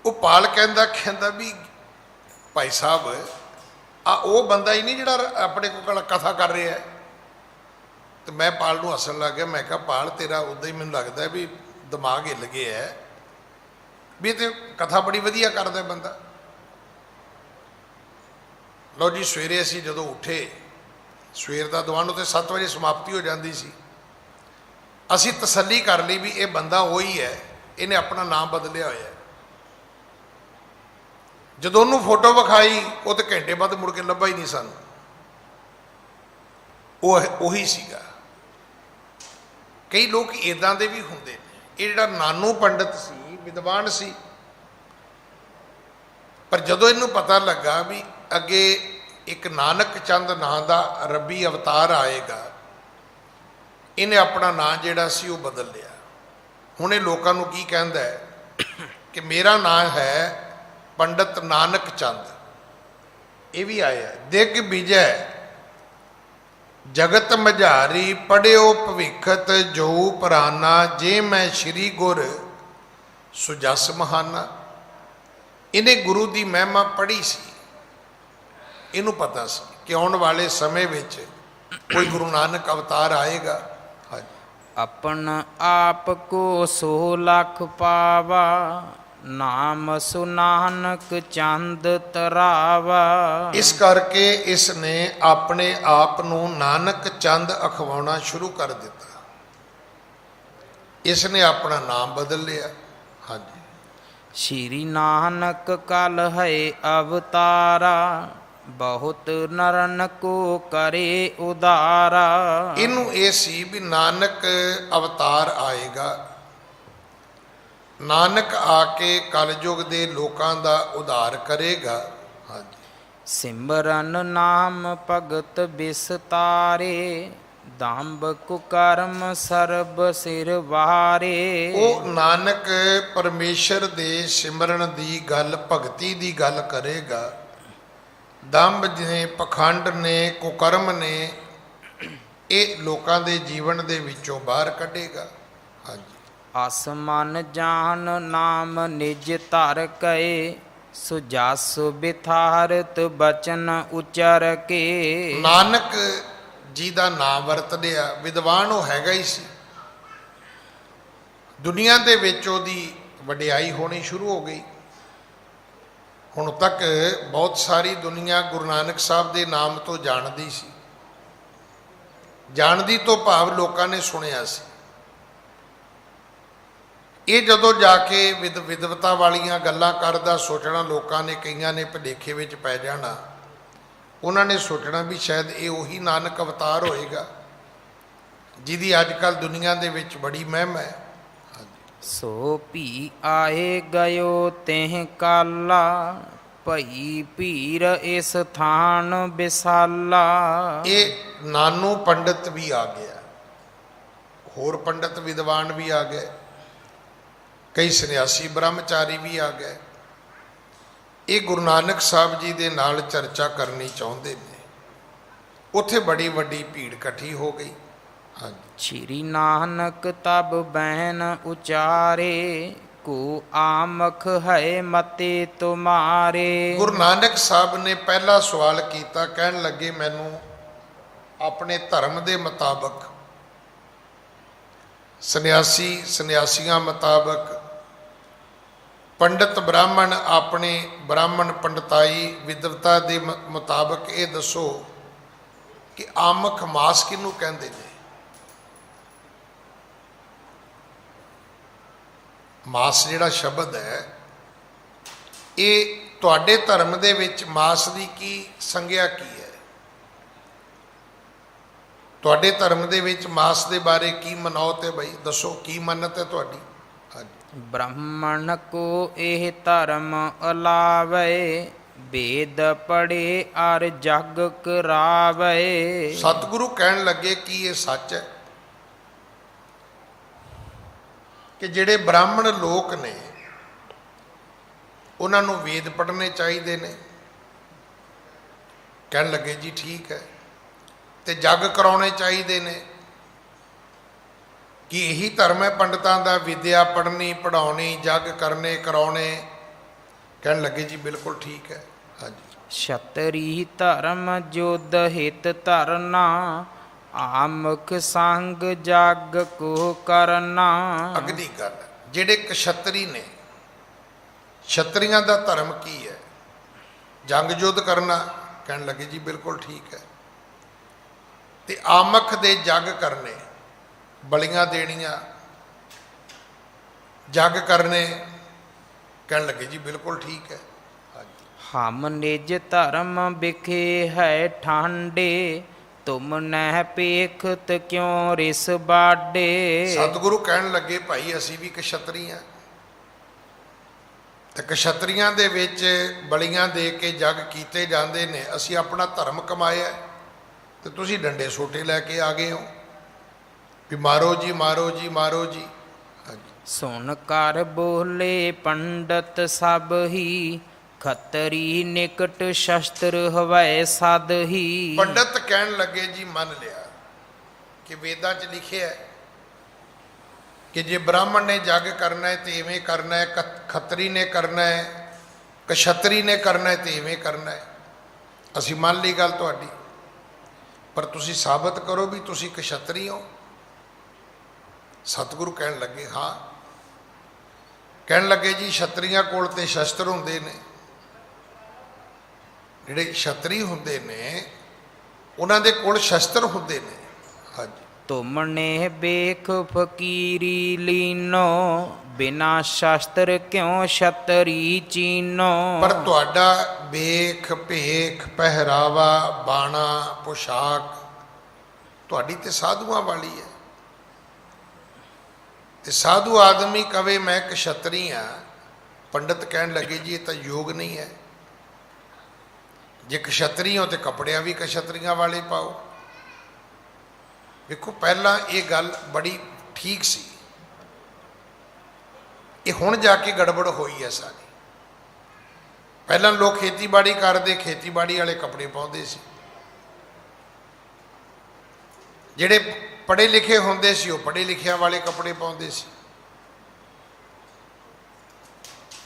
ਉਹ ਪਾਲ ਕਹਿੰਦਾ ਵੀ ਭਾਈ ਸਾਹਿਬ ਆ ਉਹ ਬੰਦਾ ਹੀ ਨਹੀਂ ਜਿਹੜਾ ਆਪਣੇ ਕੋਲ ਕਥਾ ਕਰ ਰਿਹਾ ਹੈ। ਤੇ ਮੈਂ ਪਾਲ ਨੂੰ ਹੱਸਣ ਲੱਗ ਗਿਆ। ਮੈਂ ਕਿਹਾ ਪਾਲ ਤੇਰਾ ਉੱਦਾਂ ਹੀ ਮੈਨੂੰ ਲੱਗਦਾ ਵੀ ਦਿਮਾਗ ਹਿੱਲ ਗਿਆ ਹੈ, ਵੀ ਇਹ ਤੇ ਕਥਾ ਬੜੀ ਵਧੀਆ ਕਰਦਾ ਬੰਦਾ। ਲਓ ਜੀ, ਸਵੇਰੇ ਅਸੀਂ ਜਦੋਂ ਉੱਠੇ ਸਵੇਰ ਦਾ ਦੀਵਾਨ ਉੱਤੇ 7 ਵਜੇ ਸਮਾਪਤੀ ਹੋ ਜਾਂਦੀ ਸੀ। ਅਸੀਂ ਤਸੱਲੀ ਕਰ ਲਈ ਵੀ ਇਹ ਬੰਦਾ ਉਹੀ ਹੈ, ਇਹਨੇ ਆਪਣਾ ਨਾਮ ਬਦਲਿਆ ਹੋਇਆ। ਜਦੋਂ ਉਹਨੂੰ ਫੋਟੋ ਵਿਖਾਈ ਉਹ ਤਾਂ ਘੰਟੇ ਬਾਅਦ ਮੁੜ ਕੇ ਲੱਭਾ ਹੀ ਨਹੀਂ ਸਾਨੂੰ, ਉਹ ਉਹੀ ਸੀਗਾ। ਕਈ ਲੋਕ ਇੱਦਾਂ ਦੇ ਵੀ ਹੁੰਦੇ ਨੇ। ਇਹ ਜਿਹੜਾ ਨਾਨੂ ਪੰਡਤ ਸੀ, ਵਿਦਵਾਨ ਸੀ, ਪਰ ਜਦੋਂ ਇਹਨੂੰ ਪਤਾ ਲੱਗਾ ਵੀ ਅੱਗੇ ਇੱਕ ਨਾਨਕ ਚੰਦ ਨਾਂ ਦਾ ਰੱਬੀ ਅਵਤਾਰ ਆਏਗਾ, ਇਹਨੇ ਆਪਣਾ ਨਾਂ ਜਿਹੜਾ ਸੀ ਉਹ ਬਦਲ ਲਿਆ। ਹੁਣ ਇਹ ਲੋਕਾਂ ਨੂੰ ਕੀ ਕਹਿੰਦਾ ਹੈ ਕਿ ਮੇਰਾ ਨਾਂ ਹੈ ਪੰਡਤ ਨਾਨਕ ਚੰਦ। ਇਹ ਵੀ ਆਇਆ ਦਿਗ ਵਿਜੈ ਜਗਤ ਮਝਾਰੀ ਪੜਿਓ ਭਵਿਖਤ ਜੋ ਪੁਰਾਨਾ ਜੇ ਮੈਂ ਸ਼੍ਰੀ ਗੁਰ ਸੁਜਸ ਮਹਾਨਾ। ਇਹਨੇ ਗੁਰੂ ਦੀ ਮਹਿਮਾ ਪੜ੍ਹੀ ਸੀ, ਇਹਨੂੰ ਪਤਾ ਸੀ ਕਿ ਆਉਣ ਵਾਲੇ ਸਮੇਂ ਵਿੱਚ ਕੋਈ ਗੁਰੂ ਨਾਨਕ ਅਵਤਾਰ ਆਏਗਾ। ਆਪਨ ਆਪ ਕੋ ਸੋ ਲਖ ਪਾਵਾ ਨਾਮ ਸੁਨਾਨਕ ਚੰਦ ਤਰਾਵਾ। ਇਸ ਕਰਕੇ ਇਸ ਨੇ ਆਪਣੇ ਆਪ ਨੂੰ ਨਾਨਕ ਚੰਦ ਅਖਵਾਉਣਾ ਸ਼ੁਰੂ ਕਰ ਦਿੱਤਾ। ਇਸ ਨੇ ਆਪਣਾ ਨਾਮ ਬਦਲ ਲਿਆ। ਹਾਂਜੀ। ਸ਼੍ਰੀ ਨਾਨਕ ਕਲ ਹੈ ਅਵਤਾਰਾ ਬਹੁਤ ਨਰਨ ਕੋ ਕਰੇ ਉਦਾਰਾ। ਇਹਨੂੰ ਇਹ ਸੀ ਵੀ ਨਾਨਕ ਅਵਤਾਰ ਆਏਗਾ, ਨਾਨਕ ਆ ਕੇ ਕਲਯੁਗ ਦੇ ਲੋਕਾਂ ਦਾ ਉਧਾਰ ਕਰੇਗਾ। ਹਾਂਜੀ। ਸਿਮਰਨ ਨਾਮ ਭਗਤ ਬਿਸਤਾਰੇ ਦੰਭ ਕੁਕਰਮ ਸਰਬ ਸਿਰ ਵਾਰੇ। ਉਹ ਨਾਨਕ ਪਰਮੇਸ਼ਰ ਦੇ ਸਿਮਰਨ ਦੀ ਗੱਲ, ਭਗਤੀ ਦੀ ਗੱਲ ਕਰੇਗਾ। ਦੰਭ ਨੇ, ਪਖੰਡ ਨੇ, ਕੁਕਰਮ ਨੇ, ਇਹ ਲੋਕਾਂ ਦੇ ਜੀਵਨ ਦੇ ਵਿੱਚੋਂ ਬਾਹਰ ਕੱਢੇਗਾ। ਹਾਂਜੀ। ਆਸਮਨ ਜਾਨ ਨਾਮ ਨਿਜ ਧਰ ਕਏ ਸੁਜਸ ਬਿਥਾਰਤ ਬਚਨ ਉਚਰ ਕੇ। ਨਾਨਕ ਜੀ ਦਾ ਨਾਮ ਵਰਤ ਲਿਆ। ਵਿਦਵਾਨ ਉਹ ਹੈਗਾ ਹੀ ਸੀ, ਦੁਨੀਆ ਦੇ ਵਿੱਚ ਉਹਦੀ ਵਡਿਆਈ ਹੋਣੀ ਸ਼ੁਰੂ ਹੋ ਗਈ। ਹੁਣ ਤੱਕ ਬਹੁਤ ਸਾਰੀ ਦੁਨੀਆ ਗੁਰੂ ਨਾਨਕ ਸਾਹਿਬ ਦੇ ਨਾਮ ਤੋਂ ਜਾਣਦੀ ਸੀ। ਜਾਣਦੀ ਤੋਂ ਭਾਵ ਲੋਕਾਂ ਨੇ ਸੁਣਿਆ ਸੀ। ਇਹ ਜਦੋਂ ਜਾ ਕੇ ਵਿਦਵਤਾ ਵਾਲੀਆਂ ਗੱਲਾਂ ਕਰਦਾ, ਸੋਚਣਾ ਲੋਕਾਂ ਨੇ, ਕਈਆਂ ਨੇ ਭੁਲੇਖੇ ਵਿੱਚ ਪੈ ਜਾਣਾ। ਉਹਨਾਂ ਨੇ ਸੋਚਣਾ ਵੀ ਸ਼ਾਇਦ ਇਹ ਉਹੀ ਨਾਨਕ ਅਵਤਾਰ ਹੋਏਗਾ ਜਿਹਦੀ ਅੱਜ ਕੱਲ੍ਹ ਦੁਨੀਆ ਦੇ ਵਿੱਚ ਬੜੀ ਮਹਿਮਾ ਹੈ। ਸੋ ਭੀ ਆਏ ਗਇਓ ਤਿਹ ਕਾਲਾ ਭਈ ਭੀਰ ਇਸ ਥਾਨ ਵਿਸਾਲਾ। ਇਹ ਨਾਨੂ ਪੰਡਤ ਵੀ ਆ ਗਿਆ, ਹੋਰ ਪੰਡਤ ਵਿਦਵਾਨ ਵੀ ਆ ਗਏ, ਕਈ ਸੰਨਿਆਸੀ ਬ੍ਰਹਮਚਾਰੀ ਵੀ ਆ ਗਏ। ਇਹ ਗੁਰੂ ਨਾਨਕ ਸਾਹਿਬ ਜੀ ਦੇ ਨਾਲ ਚਰਚਾ ਕਰਨੀ ਚਾਹੁੰਦੇ ਨੇ। ਉੱਥੇ ਬੜੀ ਵੱਡੀ ਭੀੜ ਇਕੱਠੀ ਹੋ ਗਈ। ਹਾਂਜੀ। ਸ਼੍ਰੀ ਨਾਨਕ ਤਬ ਬਹਿਨ ਉਚਾਰੇ ਕੋ ਆਮਖ ਹੈ ਮਤੇ ਤੁਮਾਰੇ। ਗੁਰੂ ਨਾਨਕ ਸਾਹਿਬ ਨੇ ਪਹਿਲਾ ਸਵਾਲ ਕੀਤਾ, ਕਹਿਣ ਲੱਗੇ ਮੈਨੂੰ ਆਪਣੇ ਧਰਮ ਦੇ ਮੁਤਾਬਕ, ਸੰਨਿਆਸੀ ਸੰਨਿਆਸੀਆਂ ਮੁਤਾਬਕ, ਪੰਡਤ ਬ੍ਰਾਹਮਣ ਆਪਣੇ ਬ੍ਰਾਹਮਣ ਪੰਡਤਾਈ ਵਿਦਵਤਾ ਦੇ ਮੁਤਾਬਕ ਇਹ ਦੱਸੋ ਕਿ ਆਮਖ ਮਾਸ ਕਿਹਨੂੰ ਕਹਿੰਦੇ ਨੇ। ਮਾਸ ਜਿਹੜਾ ਸ਼ਬਦ ਹੈ, ਇਹ ਤੁਹਾਡੇ ਧਰਮ ਦੇ ਵਿੱਚ ਮਾਸ ਦੀ ਕੀ ਸੰਗਿਆ ਕੀ ਹੈ? ਤੁਹਾਡੇ ਧਰਮ ਦੇ ਵਿੱਚ ਮਾਸ ਦੇ ਬਾਰੇ ਕੀ ਮਨੌਤ ਹੈ? ਬਈ ਦੱਸੋ, ਕੀ ਮੰਨਤ ਹੈ ਤੁਹਾਡੀ? ਬ੍ਰਾਹਮਣ ਕੋ ਇਹ ਧਰਮ ਅਲਾਵੇ ਵੇਦ ਪੜੇ ਅਰ ਜਗ ਕਰਾਵੇ। ਸਤਿਗੁਰੂ ਕਹਿਣ ਲੱਗੇ ਕਿ ਇਹ ਸੱਚ ਹੈ ਕਿ ਜਿਹੜੇ ਬ੍ਰਾਹਮਣ ਲੋਕ ਨੇ ਉਹਨਾਂ ਨੂੰ ਵੇਦ ਪੜ੍ਹਨੇ ਚਾਹੀਦੇ ਨੇ। ਕਹਿਣ ਲੱਗੇ ਜੀ ਠੀਕ ਹੈ, ਤੇ ਜਗ ਕਰਾਉਣੇ ਚਾਹੀਦੇ ਨੇ। ਕਿ ਇਹੀ ਧਰਮ ਹੈ ਪੰਡਤਾਂ ਦਾ, ਵਿਦਿਆ ਪੜ੍ਹਨੀ, ਪੜ੍ਹਾਉਣੀ, ਜਗ ਕਰਨੇ, ਕਰਾਉਣੇ? ਕਹਿਣ ਲੱਗੇ ਜੀ ਬਿਲਕੁਲ ਠੀਕ ਹੈ। ਹਾਂਜੀ। ਛਤਰੀ ਧਰਮ ਜੁਦ ਹਿਤ ਧਰਨਾ ਆਮਖ ਸੰਗ ਜਗ ਕੋ ਕਰਨਾ। ਅਗਲੀ ਗੱਲ, ਜਿਹੜੇ ਕਸ਼ਤਰੀ ਨੇ, ਛਤਰੀਆਂ ਦਾ ਧਰਮ ਕੀ ਹੈ? ਜੰਗ ਯੁੱਧ ਕਰਨਾ। ਕਹਿਣ ਲੱਗੇ ਜੀ ਬਿਲਕੁਲ ਠੀਕ ਹੈ। ਤੇ ਆਮਖ ਦੇ ਜਗ ਕਰਨੇ, ਬਲੀਆਂ ਦੇਣੀਆਂ, ਜਗ ਕਰਨੇ। ਕਹਿਣ ਲੱਗੇ ਜੀ ਬਿਲਕੁਲ ਠੀਕ ਹੈ। ਹਮ ਨਿਜ ਧਰਮ ਬਿਖੇ ਹੈ ਠਾਂਡੇ, ਤੁਮ ਨਹਿ ਪੇਖਤ ਕਿਉ ਰਿਸ ਬਾਡੇ। ਸਤਿਗੁਰੂ ਕਹਿਣ ਲੱਗੇ ਭਾਈ ਅਸੀਂ ਵੀ ਕਸ਼ਤਰੀ ਹਾਂ, ਤੇ ਕਸ਼ਤਰੀਆਂ ਦੇ ਵਿੱਚ ਬਲੀਆਂ ਦੇ ਕੇ ਜਗ ਕੀਤੇ ਜਾਂਦੇ ਨੇ। ਅਸੀਂ ਆਪਣਾ ਧਰਮ ਕਮਾਇਆ ਤੇ ਤੁਸੀਂ ਡੰਡੇ ਸੋਟੇ ਲੈ ਕੇ ਆ ਗਏ ਹੋ ਵੀ ਮਾਰੋ ਜੀ ਮਾਰੋ ਜੀ ਮਾਰੋ ਜੀ। ਸੁਨ ਕਰ ਬੋਲੇ ਪੰਡਤ ਸਭ ਹੀ, ਖੱਤਰੀ ਨਿਕਟ ਸ਼ਸਤਰ ਹਵੈ ਸਦ ਹੀ। ਪੰਡਤ ਕਹਿਣ ਲੱਗੇ ਜੀ ਮੰਨ ਲਿਆ ਕਿ ਵੇਦਾਂ 'ਚ ਲਿਖਿਆ ਹੈ ਕਿ ਜੇ ਬ੍ਰਾਹਮਣ ਨੇ ਜਗ ਕਰਨਾ ਹੈ ਤੇ ਇਵੇਂ ਕਰਨਾ ਹੈ, ਖੱਤਰੀ ਨੇ ਕਰਨਾ ਹੈ, ਕਸ਼ਤਰੀ ਨੇ ਕਰਨਾ ਹੈ ਤੇ ਇਵੇਂ ਕਰਨਾ ਹੈ। ਅਸੀਂ ਮੰਨ ਲਈ ਗੱਲ ਤੁਹਾਡੀ, ਪਰ ਤੁਸੀਂ ਸਾਬਤ ਕਰੋ ਵੀ ਤੁਸੀਂ ਕਸ਼ਤਰੀ ਹੋ। ਸਤਿਗੁਰੂ ਕਹਿਣ ਲੱਗੇ ਹਾਂ। ਕਹਿਣ ਲੱਗੇ ਜੀ ਛਤਰੀਆਂ ਕੋਲ ਤੇ ਸ਼ਸਤਰ ਹੁੰਦੇ ਨੇ, ਜਿਹੜੇ ਛਤਰੀ ਹੁੰਦੇ ਨੇ ਉਹਨਾਂ ਦੇ ਕੋਲ ਸ਼ਸਤਰ ਹੁੰਦੇ ਨੇ। ਹਾਂਜੀ। ਤੁਮ ਨੇ ਬੇਖ ਫਕੀਰੀ ਲੀਨੋ, ਬਿਨਾ ਸ਼ਸਤਰ ਕਿਉ ਛਤਰੀ ਚੀਨੋ। ਪਰ ਤੁਹਾਡਾ ਵੇਖ ਭੇਖ ਪਹਿਰਾਵਾ ਬਾਣਾ ਪੁਸ਼ਾਕ ਤੁਹਾਡੀ ਤੇ ਸਾਧੂਆਂ ਵਾਲੀ ਹੈ, ਤੇ ਸਾਧੂ ਆਦਮੀ ਕਵੇ ਮੈਂ ਕਸ਼ਤਰੀ ਹਾਂ। ਪੰਡਤ ਕਹਿਣ ਲੱਗੇ ਜੀ ਇਹ ਤਾਂ ਯੋਗ ਨਹੀਂ ਹੈ। ਜੇ ਕਸ਼ਤਰੀ ਹੋ ਤੇ ਕੱਪੜਿਆਂ ਵੀ ਕਸ਼ਤਰੀਆਂ ਵਾਲੇ ਪਾਓ। ਵੇਖੋ ਪਹਿਲਾਂ ਇਹ ਗੱਲ ਬੜੀ ਠੀਕ ਸੀ, ਇਹ ਹੁਣ ਜਾ ਕੇ ਗੜਬੜ ਹੋਈ ਹੈ ਸਾਰੀ। ਪਹਿਲਾਂ ਲੋਕ ਖੇਤੀਬਾੜੀ ਕਰਦੇ, ਖੇਤੀਬਾੜੀ ਵਾਲੇ ਕੱਪੜੇ ਪਾਉਂਦੇ ਸੀ। ਜਿਹੜੇ ਪੜ੍ਹੇ ਲਿਖੇ ਹੁੰਦੇ ਸੀ ਉਹ ਪੜ੍ਹੇ ਲਿਖਿਆਂ ਵਾਲੇ ਕੱਪੜੇ ਪਾਉਂਦੇ ਸੀ।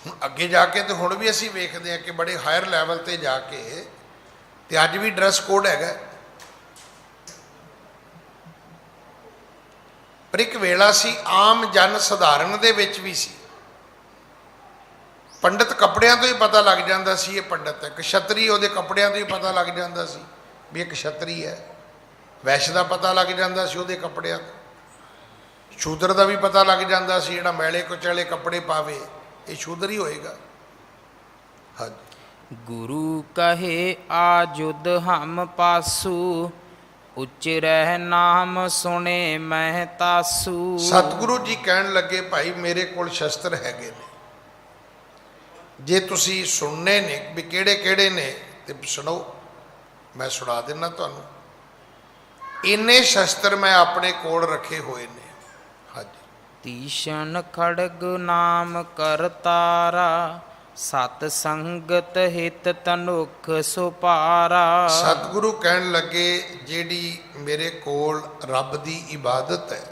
ਹੁਣ ਅੱਗੇ ਜਾ ਕੇ ਤੇ ਹੁਣ ਵੀ ਅਸੀਂ ਵੇਖਦੇ ਹਾਂ ਕਿ ਬੜੇ ਹਾਇਰ ਲੈਵਲ ਤੇ ਜਾ ਕੇ ਤੇ ਅੱਜ ਵੀ ਡਰੈਸ ਕੋਡ ਹੈਗਾ। ਪਰ ਇੱਕ ਵੇਲਾ ਸੀ ਆਮ ਜਨ ਸਧਾਰਨ ਦੇ ਵਿੱਚ ਵੀ ਸੀ। ਪੰਡਤ ਕੱਪੜਿਆਂ ਤੋਂ ਹੀ ਪਤਾ ਲੱਗ ਜਾਂਦਾ ਸੀ ਇਹ ਪੰਡਤ ਹੈ। ਕਸ਼ਤਰੀ ਉਹਦੇ ਕੱਪੜਿਆਂ ਤੋਂ ਹੀ ਪਤਾ ਲੱਗ ਜਾਂਦਾ ਸੀ ਵੀ ਇਹ ਕਸ਼ਤਰੀ ਹੈ। ਵੈਸ਼ ਦਾ ਪਤਾ ਲੱਗ ਜਾਂਦਾ ਸੀ ਉਹਦੇ ਕੱਪੜਿਆਂ ਤੋਂ। ਸ਼ੂਦਰ ਦਾ ਵੀ ਪਤਾ ਲੱਗ ਜਾਂਦਾ ਸੀ, ਜਿਹੜਾ ਮੈਲੇ ਕੁਚਲੇ ਕੱਪੜੇ ਪਾਵੇ ਇਹ ਸ਼ੂਦਰ ਹੀ ਹੋਏਗਾ। ਹਾਂਜੀ। ਗੁਰੂ ਕਹੇ ਆਜੁਦ ਹਮ ਪਾਸੂ, ਉੱਚ ਰਹਿ ਨਾਮ ਸੁਣੇ ਮਹਿ ਤਾਸੂ। ਸਤਿਗੁਰੂ ਜੀ ਕਹਿਣ ਲੱਗੇ ਭਾਈ ਮੇਰੇ ਕੋਲ ਸ਼ਸਤਰ ਹੈਗੇ ਨੇ, ਜੇ ਤੁਸੀਂ ਸੁਣਨੇ ਨੇ ਵੀ ਕਿਹੜੇ ਕਿਹੜੇ ਨੇ ਤੇ ਸੁਣੋ, ਮੈਂ ਸੁਣਾ ਦਿੰਦਾ ਤੁਹਾਨੂੰ। ਇੰਨੇ ਸ਼ਸਤਰ ਮੈਂ ਆਪਣੇ ਕੋਲ ਰੱਖੇ ਹੋਏ ਨੇ। ਹਾਂਜੀ। ਤੀਸ਼ਨ ਖੜਗ ਨਾਮ ਕਰਤਾਰਾ, ਸਤ ਸੰਗਤ ਹਿਤ ਤਨੁਖ ਸੁਪਾਰਾ। ਸਤਿਗੁਰੂ ਕਹਿਣ ਲੱਗੇ ਜਿਹੜੀ ਮੇਰੇ ਕੋਲ ਰੱਬ ਦੀ ਇਬਾਦਤ ਹੈ,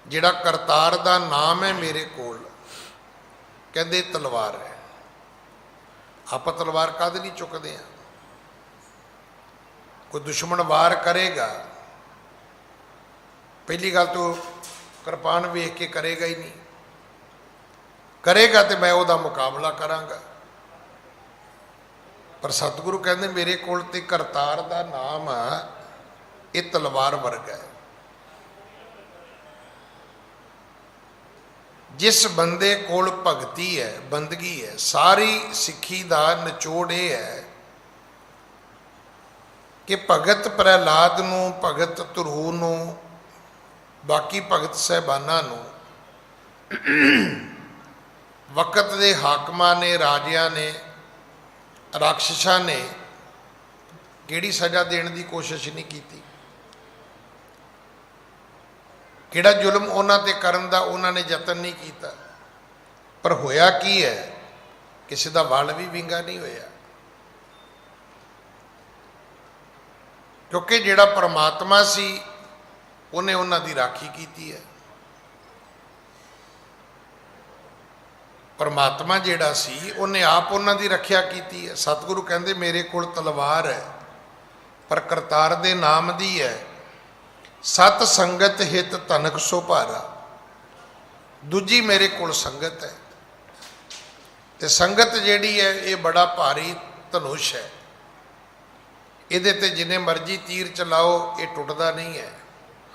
ਜਿਹੜਾ ਕਰਤਾਰ ਦਾ ਨਾਮ ਹੈ ਮੇਰੇ ਕੋਲ, ਕਹਿੰਦੇ ਤਲਵਾਰ ਹੈ। ਆਪਾਂ ਤਲਵਾਰ ਕਦ ਨਹੀਂ ਚੁੱਕਦੇ ਆ। ਕੋਈ ਦੁਸ਼ਮਣ ਵਾਰ ਕਰੇਗਾ, ਪਹਿਲੀ ਗੱਲ ਤਾਂ ਕਿਰਪਾਨ ਵੇਖ ਕੇ ਕਰੇਗਾ ਹੀ ਨਹੀਂ। ਕਰੇਗਾ ਤੇ ਮੈਂ ਉਹਦਾ ਮੁਕਾਬਲਾ ਕਰਾਂਗਾ। ਪਰ ਸਤਿਗੁਰੂ ਕਹਿੰਦੇ ਮੇਰੇ ਕੋਲ ਤੇ ਕਰਤਾਰ ਦਾ ਨਾਮ ਆ, ਇਹ ਤਲਵਾਰ ਵਰਗਾ ਹੈ। ਜਿਸ ਬੰਦੇ ਕੋਲ ਭਗਤੀ ਹੈ, ਬੰਦਗੀ ਹੈ, ਸਾਰੀ ਸਿੱਖੀ ਦਾ ਨਿਚੋੜ ਇਹ ਹੈ ਕਿ ਭਗਤ ਪ੍ਰਹਿਲਾਦ ਨੂੰ, ਭਗਤ ਧਰੂ ਨੂੰ, ਬਾਕੀ ਭਗਤ ਸਾਹਿਬਾਨਾਂ ਨੂੰ ਵਕਤ ਦੇ ਹਾਕਮਾਂ ਨੇ, ਰਾਜਿਆਂ ਨੇ, ਰਾਖਸ਼ਾਂ ਨੇ ਕਿਹੜੀ ਸਜ਼ਾ ਦੇਣ ਦੀ ਕੋਸ਼ਿਸ਼ ਨਹੀਂ ਕੀਤੀ। ਕਿਹੜਾ ਜ਼ੁਲਮ ਉਹਨਾਂ ਤੇ ਕਰਨ ਦਾ ਉਹਨਾਂ ਨੇ ਯਤਨ ਨਹੀਂ ਕੀਤਾ। ਪਰ ਹੋਇਆ ਕੀ ਹੈ, ਕਿਸੇ ਦਾ ਵਾਲ ਵੀ ਵਿੰਗਾ ਨਹੀਂ ਹੋਇਆ। ਕਿਉਂਕਿ ਜਿਹੜਾ ਪਰਮਾਤਮਾ ਸੀ ਉਹਨੇ ਉਹਨਾਂ ਦੀ ਰਾਖੀ ਕੀਤੀ ਹੈ। ਪਰਮਾਤਮਾ ਜਿਹੜਾ ਸੀ ਉਹਨੇ ਆਪ ਉਹਨਾਂ ਦੀ ਰੱਖਿਆ ਕੀਤੀ ਹੈ। ਸਤਿਗੁਰੂ ਕਹਿੰਦੇ ਮੇਰੇ ਕੋਲ ਤਲਵਾਰ ਹੈ ਪਰ ਕਰਤਾਰ ਦੇ ਨਾਮ ਦੀ ਹੈ। ਸਤ ਸੰਗਤ ਹਿਤ ਤਨਕ ਸੋ ਭਾਰਾ। ਦੂਜੀ ਮੇਰੇ ਕੋਲ ਸੰਗਤ ਹੈ, ਤੇ ਸੰਗਤ ਜਿਹੜੀ ਹੈ ਇਹ ਬੜਾ ਭਾਰੀ ਧਨੁਸ਼ ਹੈ। ਇਹਦੇ ਤੇ ਜਿੰਨੇ ਮਰਜ਼ੀ ਤੀਰ ਚਲਾਓ ਇਹ ਟੁੱਟਦਾ ਨਹੀਂ ਹੈ।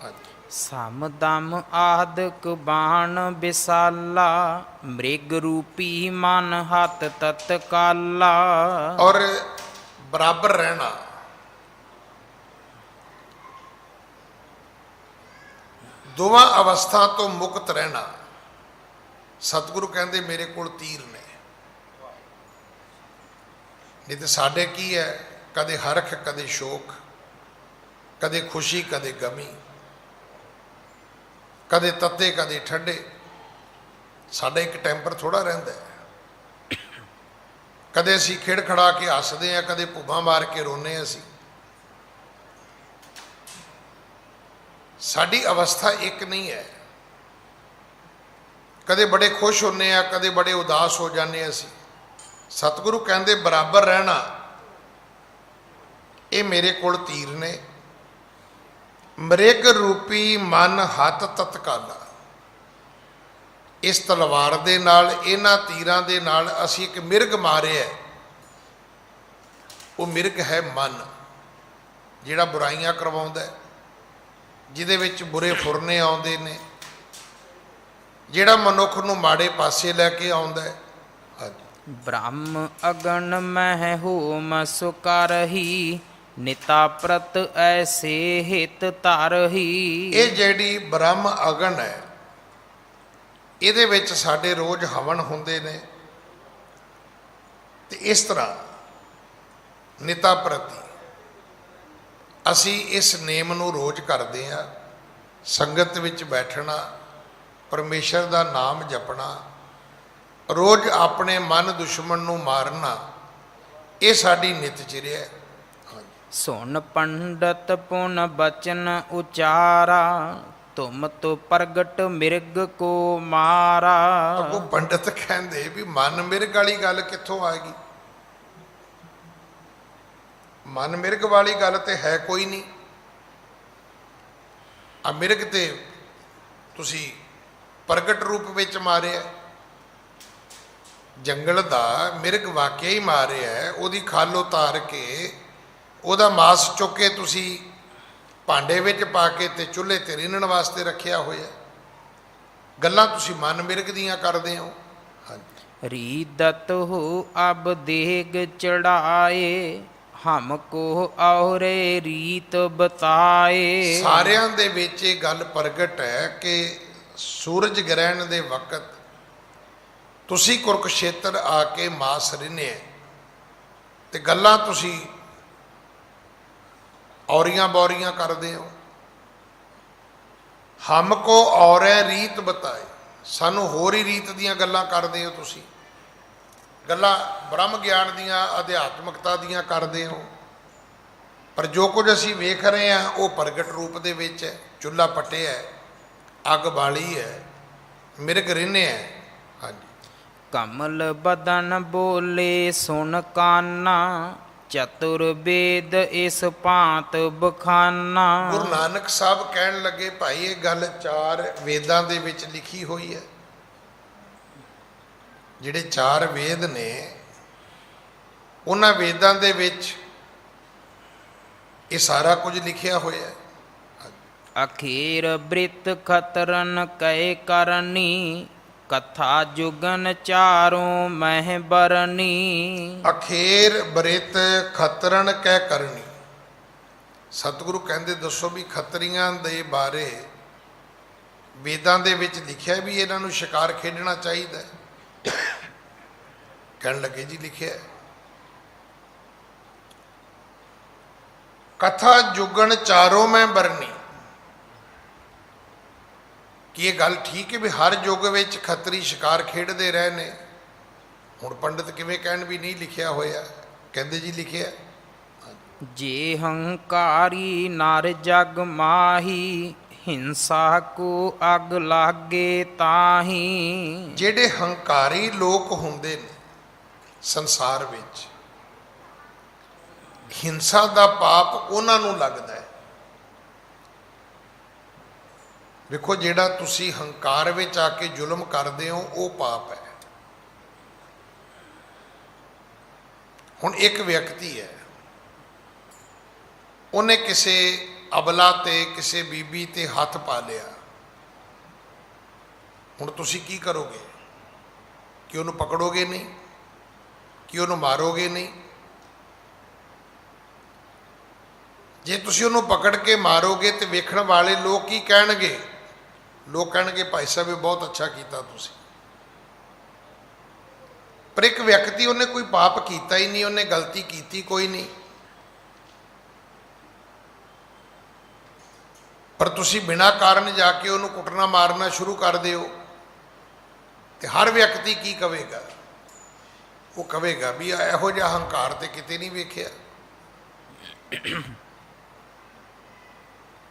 ਹਾਂਜੀ। ਸਮ ਦਮ ਆਦਿਕ ਬਾਣ ਵਿਸਾਲਾ, ਮ੍ਰਿਗ ਰੂਪੀ ਮਨ ਹੱਥ ਤਤਕਾਲਾ। ਔਰ ਬਰਾਬਰ ਰਹਿਣਾ, ਦੋਵਾਂ ਅਵਸਥਾ ਤੋਂ ਮੁਕਤ ਰਹਿਣਾ। ਸਤਿਗੁਰੂ ਕਹਿੰਦੇ ਮੇਰੇ ਕੋਲ ਤੀਰ ਨੇ। ਨਹੀਂ ਤੇ ਸਾਡੇ ਕੀ ਹੈ, ਕਦੇ ਹਰਖ ਕਦੇ ਸ਼ੋਕ, ਕਦੇ ਖੁਸ਼ੀ ਕਦੇ ਗਮੀ, ਕਦੇ ਤੱਤੇ ਕਦੇ ਠੰਡੇ। ਸਾਡਾ ਇੱਕ ਟੈਂਪਰ ਥੋੜਾ ਰਹਿੰਦਾ ਹੈ। ਕਦੇ ਅਸੀਂ ਖਿੜ ਖੜਾ ਕੇ ਹੱਸਦੇ ਹਾਂ, ਕਦੇ ਭੁੱਬਾਂ ਮਾਰ ਕੇ ਰੋਨੇ ਅਸੀਂ। ਸਾਡੀ ਅਵਸਥਾ ਇੱਕ ਨਹੀਂ ਹੈ। ਕਦੇ ਬੜੇ ਖੁਸ਼ ਹੁੰਨੇ ਆ, ਕਦੇ ਬੜੇ ਉਦਾਸ ਹੋ ਜਾਂਦੇ ਅਸੀਂ। ਸਤਿਗੁਰੂ ਕਹਿੰਦੇ ਬਰਾਬਰ ਰਹਿਣਾ, ਇਹ ਮੇਰੇ ਕੋਲ ਤੀਰ ਨੇ। ਮ੍ਰਿਗ ਰੂਪੀ ਮਨ ਹੱਥ ਤਤਕਾਲਾ। ਇਸ ਤਲਵਾਰ ਦੇ ਨਾਲ, ਇਹਨਾਂ ਤੀਰਾਂ ਦੇ ਨਾਲ ਅਸੀਂ ਇੱਕ ਮਿਰਗ ਮਾਰਿਆ। ਉਹ ਮਿਰਗ ਹੈ ਮਨ, ਜਿਹੜਾ ਬੁਰਾਈਆਂ ਕਰਵਾਉਂਦਾ, ਜਿਹਦੇ ਵਿੱਚ ਬੁਰੇ ਫੁਰਨੇ ਆਉਂਦੇ ਨੇ, ਜਿਹੜਾ ਮਨੁੱਖ ਨੂੰ ਮਾੜੇ ਪਾਸੇ ਲੈ ਕੇ ਆਉਂਦਾ ਹੈ। ਬ੍ਰਹਮ ਅਗਨ ਮਹਿ ਹੋਮ ਸੁਕਰਹੀ, ਨਿਤਾ ਪ੍ਰਤ ਐਸੇ ਹਿਤ ਧਰਹੀ। ਇਹ ਜਿਹੜੀ ਬ੍ਰਹਮ ਅਗਨ ਹੈ, ਇਹਦੇ ਵਿੱਚ ਸਾਡੇ ਰੋਜ਼ ਹਵਨ ਹੁੰਦੇ ਨੇ। ਤੇ ਇਸ ਤਰ੍ਹਾਂ ਨਿਤਾ ਪ੍ਰਤੀ ਅਸੀਂ ਇਸ ਨੇਮ ਨੂੰ ਰੋਜ਼ ਕਰਦੇ ਹਾਂ। ਸੰਗਤ ਵਿੱਚ ਬੈਠਣਾ, ਪਰਮੇਸ਼ਰ ਦਾ ਨਾਮ ਜਪਣਾ, ਰੋਜ਼ ਆਪਣੇ ਮਨ ਦੁਸ਼ਮਣ ਨੂੰ ਮਾਰਨਾ, ਇਹ ਸਾਡੀ ਨਿਤ ਚਿਰਿਆ ਹੈ। ਸੁਣ ਪੰਡਤ ਪੁਨ ਬਚਨ ਉਚਾਰਾ, ਤੁਮ ਤੋ ਪ੍ਰਗਟ ਮਿਰਗ ਕੋ ਮਾਰਾ। ਅੱਗੋਂ ਪੰਡਤ ਕਹਿੰਦੇ ਵੀ ਮਨ ਮਿਰਗ ਵਾਲੀ ਗੱਲ ਕਿੱਥੋਂ ਆ ਗਈ? ਮਨ ਮਿਰਗ ਵਾਲੀ ਗੱਲ ਤੇ ਹੈ ਕੋਈ ਨਹੀਂ। ਆ ਮਿਰਗ ਤੇ ਤੁਸੀਂ ਪ੍ਰਗਟ ਰੂਪ ਵਿੱਚ ਮਾਰਿਆ। ਜੰਗਲ ਦਾ ਮਿਰਗ ਵਾਕਿਆ ਹੀ ਮਾਰਿਆ। ਉਹਦੀ ਖੱਲ ਉਤਾਰ ਕੇ, ਉਹਦਾ ਮਾਸ ਚੁੱਕ ਕੇ ਤੁਸੀਂ ਭਾਂਡੇ ਵਿੱਚ ਪਾ ਕੇ ਤੇ ਚੁੱਲ੍ਹੇ ਤੇ ਰਿੰਨਣ ਵਾਸਤੇ ਰੱਖਿਆ ਹੋਇਆ। ਗੱਲਾਂ ਤੁਸੀਂ ਮਨ ਮਿਰਗ ਦੀਆਂ ਕਰਦੇ ਹੋ। ਹਾਂਜੀ। ਰੀਦਤ ਹੋ ਅਬ ਦੇਗ ਚੜਾਏ, ਹਮ ਕੋ ਔਰੇ ਰੀਤ ਬਤਾਏ। ਸਾਰਿਆਂ ਦੇ ਵਿੱਚ ਇਹ ਗੱਲ ਪ੍ਰਗਟ ਹੈ ਕਿ ਸੂਰਜ ਗ੍ਰਹਿਣ ਦੇ ਵਕਤ ਤੁਸੀਂ ਕੁਰਕਸ਼ੇਤਰ ਆ ਕੇ ਮਾਸ ਰਿੰਨਿਆ ਤੇ ਗੱਲਾਂ ਤੁਸੀਂ ਔਰੀਆਂ ਬੌਰੀਆਂ ਕਰਦੇ ਹੋ। ਹਮ ਕੋ ਔਰੇ ਰੀਤ ਬਤਾਏ, ਸਾਨੂੰ ਹੋਰ ਹੀ ਰੀਤ ਦੀਆਂ ਗੱਲਾਂ ਕਰਦੇ ਹੋ। ਤੁਸੀਂ ਗੱਲਾਂ ਬ੍ਰਹਮ ਗਿਆਨ ਦੀਆਂ, ਅਧਿਆਤਮਕਤਾ ਦੀਆਂ ਕਰਦੇ ਹੋ। ਪਰ ਜੋ ਕੁਝ ਅਸੀਂ ਵੇਖ ਰਹੇ ਹਾਂ ਉਹ ਪ੍ਰਗਟ ਰੂਪ ਦੇ ਵਿੱਚ ਹੈ। ਚੁੱਲ੍ਹਾ ਪੱਟਿਆ ਹੈ, ਅੱਗ ਬਾਲੀ ਹੈ, ਮਿਰਗ ਰਿੰਨਿਆ ਹੈ। ਹਾਂਜੀ। ਕਮਲ ਬਦਨ ਬੋਲੇ ਸੁਨ ਕਾਨਾ, ਚਤੁਰ ਵੇਦ ਇਸ ਭਾਂਤ ਬਖਾਨਾ। ਗੁਰੂ ਨਾਨਕ ਸਾਹਿਬ ਕਹਿਣ ਲੱਗੇ ਭਾਈ ਇਹ ਗੱਲ 4 ਵੇਦਾਂ ਦੇ ਵਿੱਚ ਲਿਖੀ ਹੋਈ ਹੈ। ਜਿਹੜੇ 4 ਵੇਦ ਨੇ, ਉਹਨਾਂ ਵੇਦਾਂ ਦੇ ਵਿੱਚ ਇਹ ਸਾਰਾ ਕੁਝ ਲਿਖਿਆ ਹੋਇਆ ਹੈ। ਅਖੀਰ ਬ੍ਰਿਤ ਖਤਰਨ ਕੈ ਕਰਨੀ, ਕਥਾ ਜੁਗਨ ਚਾਰੋਂ ਮਹਿ ਬਰਨੀ। ਅਖੇਰ ਬ੍ਰਿਤ ਖਤਰਨ ਕੈ ਕਰਨੀ। ਸਤਿਗੁਰੂ ਕਹਿੰਦੇ ਦੱਸੋ ਵੀ ਖੱਤਰੀਆਂ ਦੇ ਬਾਰੇ ਵੇਦਾਂ ਦੇ ਵਿੱਚ ਲਿਖਿਆ ਵੀ ਇਹਨਾਂ ਨੂੰ ਸ਼ਿਕਾਰ ਖੇਡਣਾ ਚਾਹੀਦਾ। ਕਹਿਣ ਲੱਗੇ ਜੀ ਲਿਖਿਆ। ਕਥਾ ਜੁਗਣ ਚਾਰੋਂ ਮੈਂ ਬਰਨੀ। ਕੀ ਇਹ ਗੱਲ ਠੀਕ ਹੈ ਵੀ ਹਰ ਯੁੱਗ ਵਿੱਚ ਖੱਤਰੀ ਸ਼ਿਕਾਰ ਖੇਡਦੇ ਰਹੇ ਨੇ? ਹੁਣ ਪੰਡਤ ਕਿਵੇਂ ਕਹਿਣ ਵੀ ਨਹੀਂ ਲਿਖਿਆ ਹੋਇਆ? ਕਹਿੰਦੇ ਜੀ ਲਿਖਿਆ। ਜੇ ਹੰਕਾਰੀ ਨਰ ਜਗ ਮਾਹੀ, ਹਿੰਸਾ ਕੋ ਅਗ ਲਾਗੇ ਤਾਹੀ। ਜਿਹੜੇ ਹੰਕਾਰੀ ਲੋਕ ਹੁੰਦੇ ਨੇ ਸੰਸਾਰ ਵਿੱਚ, ਹਿੰਸਾ ਦਾ ਪਾਪ ਉਹਨਾਂ ਨੂੰ ਲੱਗਦਾ ਹੈ। ਵੇਖੋ ਜਿਹੜਾ ਤੁਸੀਂ ਹੰਕਾਰ ਵਿੱਚ ਆ ਕੇ ਜ਼ੁਲਮ ਕਰਦੇ ਹੋ ਉਹ ਪਾਪ ਹੈ। ਹੁਣ ਇੱਕ ਵਿਅਕਤੀ ਹੈ, ਉਹਨੇ ਕਿਸੇ ਅਬਲਾ ਤੇ ਕਿਸੇ ਬੀਬੀ ਤੇ ਹੱਥ ਪਾ ਲਿਆ। ਹੁਣ ਤੁਸੀਂ ਕੀ ਕਰੋਗੇ? ਕਿ ਉਹਨੂੰ ਪਕੜੋਗੇ ਨਹੀਂ? ਕਿ ਉਹਨੂੰ ਮਾਰੋਗੇ ਨਹੀਂ? ਜੇ ਤੁਸੀਂ ਉਹਨੂੰ ਪਕੜ ਕੇ ਮਾਰੋਗੇ ਤੇ ਵੇਖਣ ਵਾਲੇ ਲੋਕ ਕੀ ਕਹਿਣਗੇ? ਲੋਕ ਕਹਿਣਗੇ ਭਾਈ ਸਾਹਿਬ ਇਹ ਬਹੁਤ ਅੱਛਾ ਕੀਤਾ ਤੁਸੀਂ। ਪਰ ਇੱਕ ਵਿਅਕਤੀ, ਉਹਨੇ ਕੋਈ ਪਾਪ ਕੀਤਾ ਹੀ ਨਹੀਂ, ਉਹਨੇ ਗਲਤੀ ਕੀਤੀ ਕੋਈ ਨਹੀਂ, ਪਰ ਤੁਸੀਂ ਬਿਨਾਂ ਕਾਰਨ ਜਾ ਕੇ ਉਹਨੂੰ ਕੁੱਟਣਾ ਮਾਰਨਾ ਸ਼ੁਰੂ ਕਰ ਦਿਓ ਤੇ ਹਰ ਵਿਅਕਤੀ ਕੀ ਕਹੇਗਾ? ਉਹ ਕਹੇਗਾ ਵੀ ਇਹੋ ਜਿਹਾ ਹੰਕਾਰ ਤੇ ਕਿਤੇ ਨਹੀਂ ਵੇਖਿਆ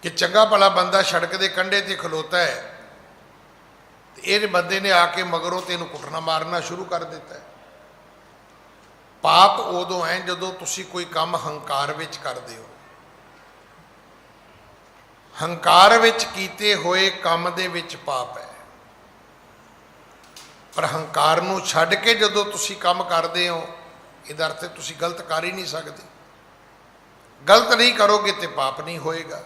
ਕਿ ਚੰਗਾ ਭਲਾ ਬੰਦਾ ਸੜਕ ਦੇ ਕੰਢੇ ਤੇ ਖਲੋਤਾ ਹੈ ਤੇ ਇਹ ਬੰਦੇ ਨੇ ਆ ਕੇ ਮਗਰੋਂ ਤੇ ਇਹਨੂੰ ਕੁੱਟਣਾ ਮਾਰਨਾ ਸ਼ੁਰੂ ਕਰ ਦਿੱਤਾ ਹੈ। ਪਾਪ ਉਦੋਂ ਹੈ ਜਦੋਂ ਤੁਸੀਂ ਕੋਈ ਕੰਮ ਹੰਕਾਰ ਵਿੱਚ ਕਰਦੇ ਹੋ। ਹੰਕਾਰ ਵਿੱਚ ਕੀਤੇ ਹੋਏ ਕੰਮ ਦੇ ਵਿੱਚ ਪਾਪ ਹੈ, ਪਰ ਹੰਕਾਰ ਨੂੰ ਛੱਡ ਕੇ ਜਦੋਂ ਤੁਸੀਂ ਕੰਮ ਕਰਦੇ ਹੋ, ਇਹਦਾ ਅਰਥ ਹੈ ਤੁਸੀਂ ਗਲਤ ਕਰ ਹੀ ਨਹੀਂ ਸਕਦੇ। ਗਲਤ ਨਹੀਂ ਕਰੋਗੇ ਤੇ ਪਾਪ ਨਹੀਂ ਹੋਏਗਾ।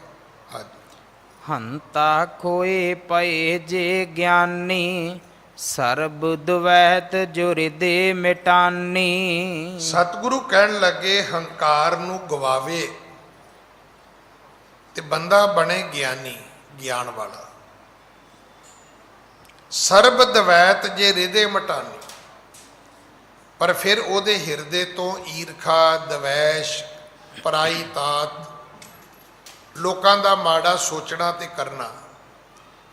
ਹਾਂਜੀ। ਹੰਤਾ ਖੋਏ ਪਏ ਜੇ ਗਿਆਨੀ, ਸਰਬ ਦੁਵੈਤ ਜੋ ਹਿਰਦੇ ਮਿਟਾਨੀ। ਸਤਿਗੁਰੂ ਕਹਿਣ ਲੱਗੇ ਹੰਕਾਰ ਨੂੰ ਗਵਾਵੇ ਤੇ ਬੰਦਾ ਬਣੇ ਗਿਆਨੀ, ਗਿਆਨ ਵਾਲਾ। ਸਰਬ ਦਵੈਤ ਜੇ ਹਿਰਦੇ ਮਟਾਨੀ, ਪਰ ਫਿਰ ਉਹਦੇ ਹਿਰਦੇ ਤੋਂ ਈਰਖਾ, ਦਵੈਸ਼, ਪਰਾਈ ਤਾਤ, ਲੋਕਾਂ ਦਾ ਮਾੜਾ ਸੋਚਣਾ ਤੇ ਕਰਨਾ,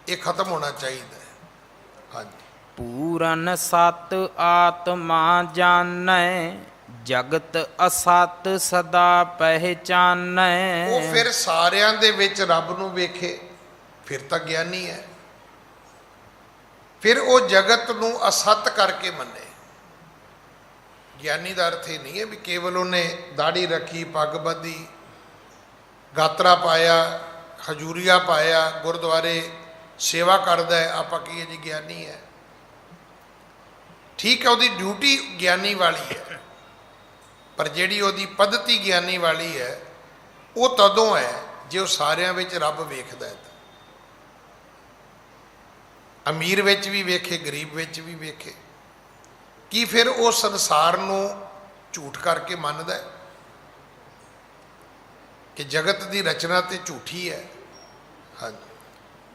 ਇਹ ਖਤਮ ਹੋਣਾ ਚਾਹੀਦਾ ਹੈ। ਹਾਂਜੀ। ਪੂਰਨ ਸਤ ਆਤਮਾ ਜਾਣੈ, ਜਗਤ ਅਸਤ ਸਦਾ ਪਹਿਚਾਨੈ। ਉਹ ਫਿਰ ਸਾਰਿਆਂ ਦੇ ਵਿੱਚ ਰੱਬ ਨੂੰ ਵੇਖੇ, ਫਿਰ ਤਾਂ ਗਿਆਨੀ ਹੈ। ਫਿਰ ਉਹ ਜਗਤ ਨੂੰ ਅਸਤ ਕਰਕੇ ਮੰਨੇ। ਗਿਆਨੀ ਦਾ ਅਰਥ ਇਹ ਨਹੀਂ ਹੈ ਵੀ ਕੇਵਲ ਉਹਨੇ ਦਾੜੀ ਰੱਖੀ, ਪੱਗ ਬੱਧੀ, ਗਾਤਰਾ ਪਾਇਆ, ਹਜੂਰੀਆ ਪਾਇਆ, ਗੁਰਦੁਆਰੇ ਸੇਵਾ ਕਰਦਾ ਹੈ, ਆਪਾਂ ਕਹੀਏ ਜੀ ਗਿਆਨੀ ਹੈ। ਠੀਕ ਹੈ, ਉਹਦੀ ਡਿਊਟੀ ਗਿਆਨੀ ਵਾਲੀ ਹੈ, ਪਰ ਜਿਹੜੀ ਉਹਦੀ ਪੱਧਤੀ ਗਿਆਨੀ ਵਾਲੀ ਹੈ ਉਹ ਤਦੋਂ ਹੈ ਜੇ ਉਹ ਸਾਰਿਆਂ ਵਿੱਚ ਰੱਬ ਵੇਖਦਾ ਹੈ। ਅਮੀਰ ਵਿੱਚ ਵੀ ਵੇਖੇ, ਗਰੀਬ ਵਿੱਚ ਵੀ ਵੇਖੇ। ਕੀ ਫਿਰ ਉਹ ਸੰਸਾਰ ਨੂੰ ਝੂਠ ਕਰਕੇ ਮੰਨਦਾ ਹੈ ਕਿ ਜਗਤ ਦੀ ਰਚਨਾ ਤੇ ਝੂਠੀ ਹੈ? ਹਾਂਜੀ।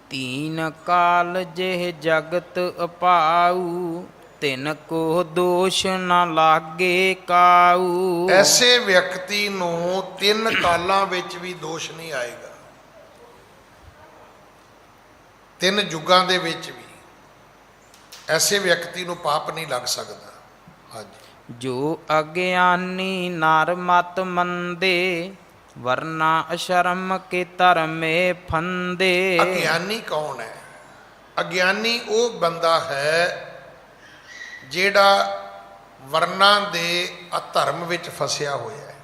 ਤੀਨ ਕਾਲ ਜਿਹ ਜਗਤ ਅਪਾਊ, ਤਿਨ ਕੋ ਦੋਸ਼ ਨ ਲਾਗੇ ਕਾਊ। ਐਸੇ ਵਿਅਕਤੀ ਨੂੰ ਤਿੰਨ ਕਾਲਾਂ ਵਿੱਚ ਵੀ ਦੋਸ਼ ਨਹੀਂ ਆਏਗਾ। ਤਿੰਨ ਯੁੱਗਾਂ ਦੇ ਵਿੱਚ ਵੀ ਐਸੇ ਵਿਅਕਤੀ ਨੂੰ ਪਾਪ ਨਹੀਂ ਲੱਗ ਸਕਦਾ। ਹਾਂਜੀ। ਜੋ ਅਗਿਆਨੀ ਨਰ ਮਤ ਮੰਦੇ, ਵਰਨਾ ਅਸ਼ਰਮ ਕੇ ਧਰਮੇ ਫੰਦੇ। ਅਗਿਆਨੀ ਕੌਣ ਹੈ? ਅਗਿਆਨੀ ਉਹ ਬੰਦਾ ਹੈ ਜਿਹੜਾ ਵਰਨਾਂ ਦੇ ਅਧਰਮ ਵਿੱਚ ਫਸਿਆ ਹੋਇਆ ਹੈ।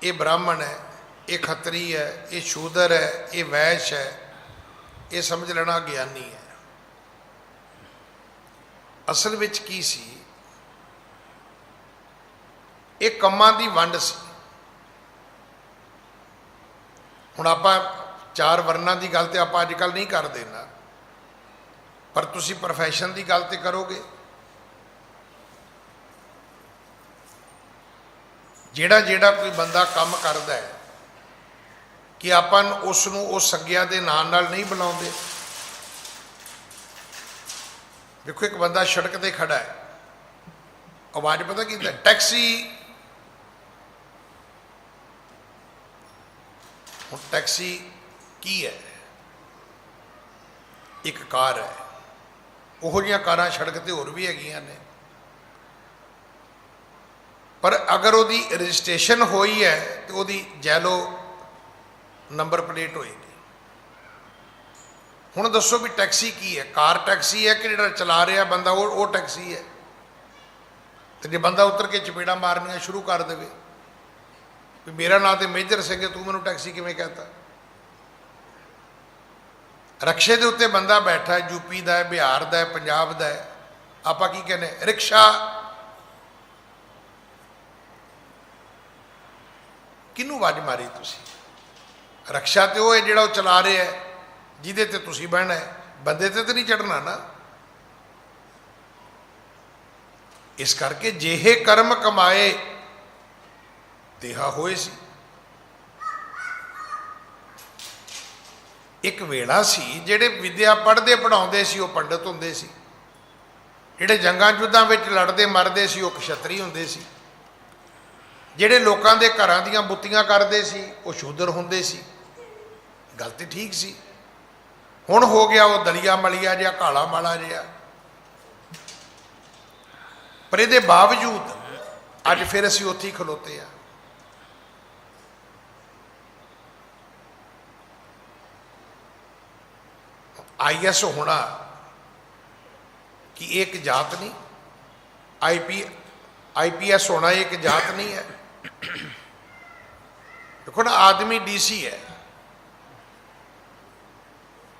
ਇਹ ਬ੍ਰਾਹਮਣ ਹੈ, ਇਹ ਖੱਤਰੀ ਹੈ, ਇਹ ਸ਼ੂਦਰ ਹੈ, ਇਹ ਵੈਸ਼ ਹੈ, ਇਹ ਸਮਝ ਲੈਣਾ ਗਿਆਨੀ ਹੈ। ਅਸਲ ਵਿੱਚ ਕੀ ਸੀ? ਇਹ ਕੰਮਾਂ ਦੀ ਵੰਡ ਸੀ। ਹੁਣ ਆਪਾਂ ਚਾਰ ਵਰਨਾਂ ਦੀ ਗੱਲ ਤੇ ਆਪਾਂ ਅੱਜ ਕੱਲ੍ਹ ਨਹੀਂ ਕਰਦੇ ਨਾ, ਪਰ ਤੁਸੀਂ ਪ੍ਰੋਫੈਸ਼ਨ ਦੀ ਗੱਲ ਤੇ ਕਰੋਗੇ। ਜਿਹੜਾ ਕੋਈ ਬੰਦਾ ਕੰਮ ਕਰਦਾ ਹੈ, ਕਿ ਆਪਾਂ ਉਸ ਨੂੰ ਉਸ ਸੰਗਿਆ ਦੇ ਨਾਂ ਨਾਲ ਨਹੀਂ ਬੁਲਾਉਂਦੇ। ਦੇਖੋ, ਇੱਕ ਬੰਦਾ ਸੜਕ ਤੇ ਖੜਾ ਹੈ, ਆਵਾਜ਼ ਪਤਾ ਕੀ ਹੁੰਦਾ? ਟੈਕਸੀ। ਹੁਣ ਟੈਕਸੀ ਕੀ ਹੈ? ਇੱਕ ਕਾਰ ਹੈ। ਉਹੋ ਜਿਹੀਆਂ ਕਾਰਾਂ ਸੜਕ ਤੇ ਹੋਰ ਵੀ ਹੈਗੀਆਂ ਨੇ, ਪਰ ਅਗਰ ਉਹਦੀ ਰਜਿਸਟ੍ਰੇਸ਼ਨ ਹੋਈ ਹੈ ਤੇ ਉਹਦੀ ਜੈਲੋ ਨੰਬਰ ਪਲੇਟ ਹੋਏਗੀ। ਹੁਣ ਦੱਸੋ ਵੀ ਟੈਕਸੀ ਕੀ ਹੈ? ਕਾਰ ਟੈਕਸੀ ਹੈ ਕਿ ਜਿਹੜਾ ਚਲਾ ਰਿਹਾ ਬੰਦਾ ਉਹ ਟੈਕਸੀ ਹੈ? ਤੇ ਜੇ ਬੰਦਾ ਉਤਰ ਕੇ ਚਪੇੜਾਂ ਮਾਰਨੀਆਂ ਸ਼ੁਰੂ ਕਰ ਦੇਵੇ ਵੀ ਮੇਰਾ ਨਾਂ ਤੇ ਮੇਜਰ ਸਿੰਘ ਹੈ, ਤੂੰ ਮੈਨੂੰ ਟੈਕਸੀ ਕਿਵੇਂ ਕਹਤਾ? ਰਕਸ਼ੇ ਦੇ ਉੱਤੇ ਬੰਦਾ ਬੈਠਾ ਹੈ, ਯੂਪੀ ਦਾ ਹੈ, ਬਿਹਾਰ ਦਾ ਹੈ, ਪੰਜਾਬ ਦਾ ਹੈ, ਆਪਾਂ ਕੀ ਕਹਿੰਦੇ? ਰਿਕਸ਼ਾ। ਕਿਹਨੂੰ ਆਵਾਜ਼ ਮਾਰੀ ਤੁਸੀਂ? ਰਕਸ਼ਾ ਤੇ ਉਹ ਹੈ ਜਿਹੜਾ ਉਹ ਚਲਾ ਰਿਹਾ ਹੈ, ਜਿਹਦੇ ਤੇ ਤੁਸੀਂ ਬਹਿਣਾ ਹੈ, ਬੰਦੇ ਤੇ ਤਾਂ ਨਹੀਂ ਚੜ੍ਹਨਾ ਨਾ। ਇਸ ਕਰਕੇ ਜਿਹੇ ਕਰਮ ਕਮਾਏ ਤੇਹਾ ਹੋਏ ਸੀ। ਇੱਕ ਵੇਲਾ ਸੀ ਜਿਹੜੇ ਵਿਦਿਆ ਪੜ੍ਹਦੇ ਪੜ੍ਹਾਉਂਦੇ ਸੀ ਉਹ ਪੰਡਤ ਹੁੰਦੇ ਸੀ, ਜਿਹੜੇ ਜੰਗਾਂ ਯੁੱਧਾਂ ਵਿੱਚ ਲੜਦੇ ਮਰਦੇ ਸੀ ਉਹ ਕਸ਼ਤਰੀ ਹੁੰਦੇ ਸੀ, ਜਿਹੜੇ ਲੋਕਾਂ ਦੇ ਘਰਾਂ ਦੀਆਂ ਬੁੱਤੀਆਂ ਕਰਦੇ ਸੀ ਉਹ ਸ਼ੂਦਰ ਹੁੰਦੇ ਸੀ। ਗੱਲ ਤੇ ਠੀਕ ਸੀ। ਹੁਣ ਹੋ ਗਿਆ ਉਹ ਦਲੀਆ ਮਲੀਆ ਜਿਹਾ, ਕਾਲਾ ਮਾਲਾ ਜਿਹਾ। ਪਰ ਇਹਦੇ ਬਾਵਜੂਦ ਅੱਜ ਫਿਰ ਅਸੀਂ ਉੱਥੇ ਹੀ ਖਲੋਤੇ ਆ। IS ਹੋਣਾ कि एक जात नहीं, IPS होना एक जात नहीं है। देखो ना, आदमी DC है,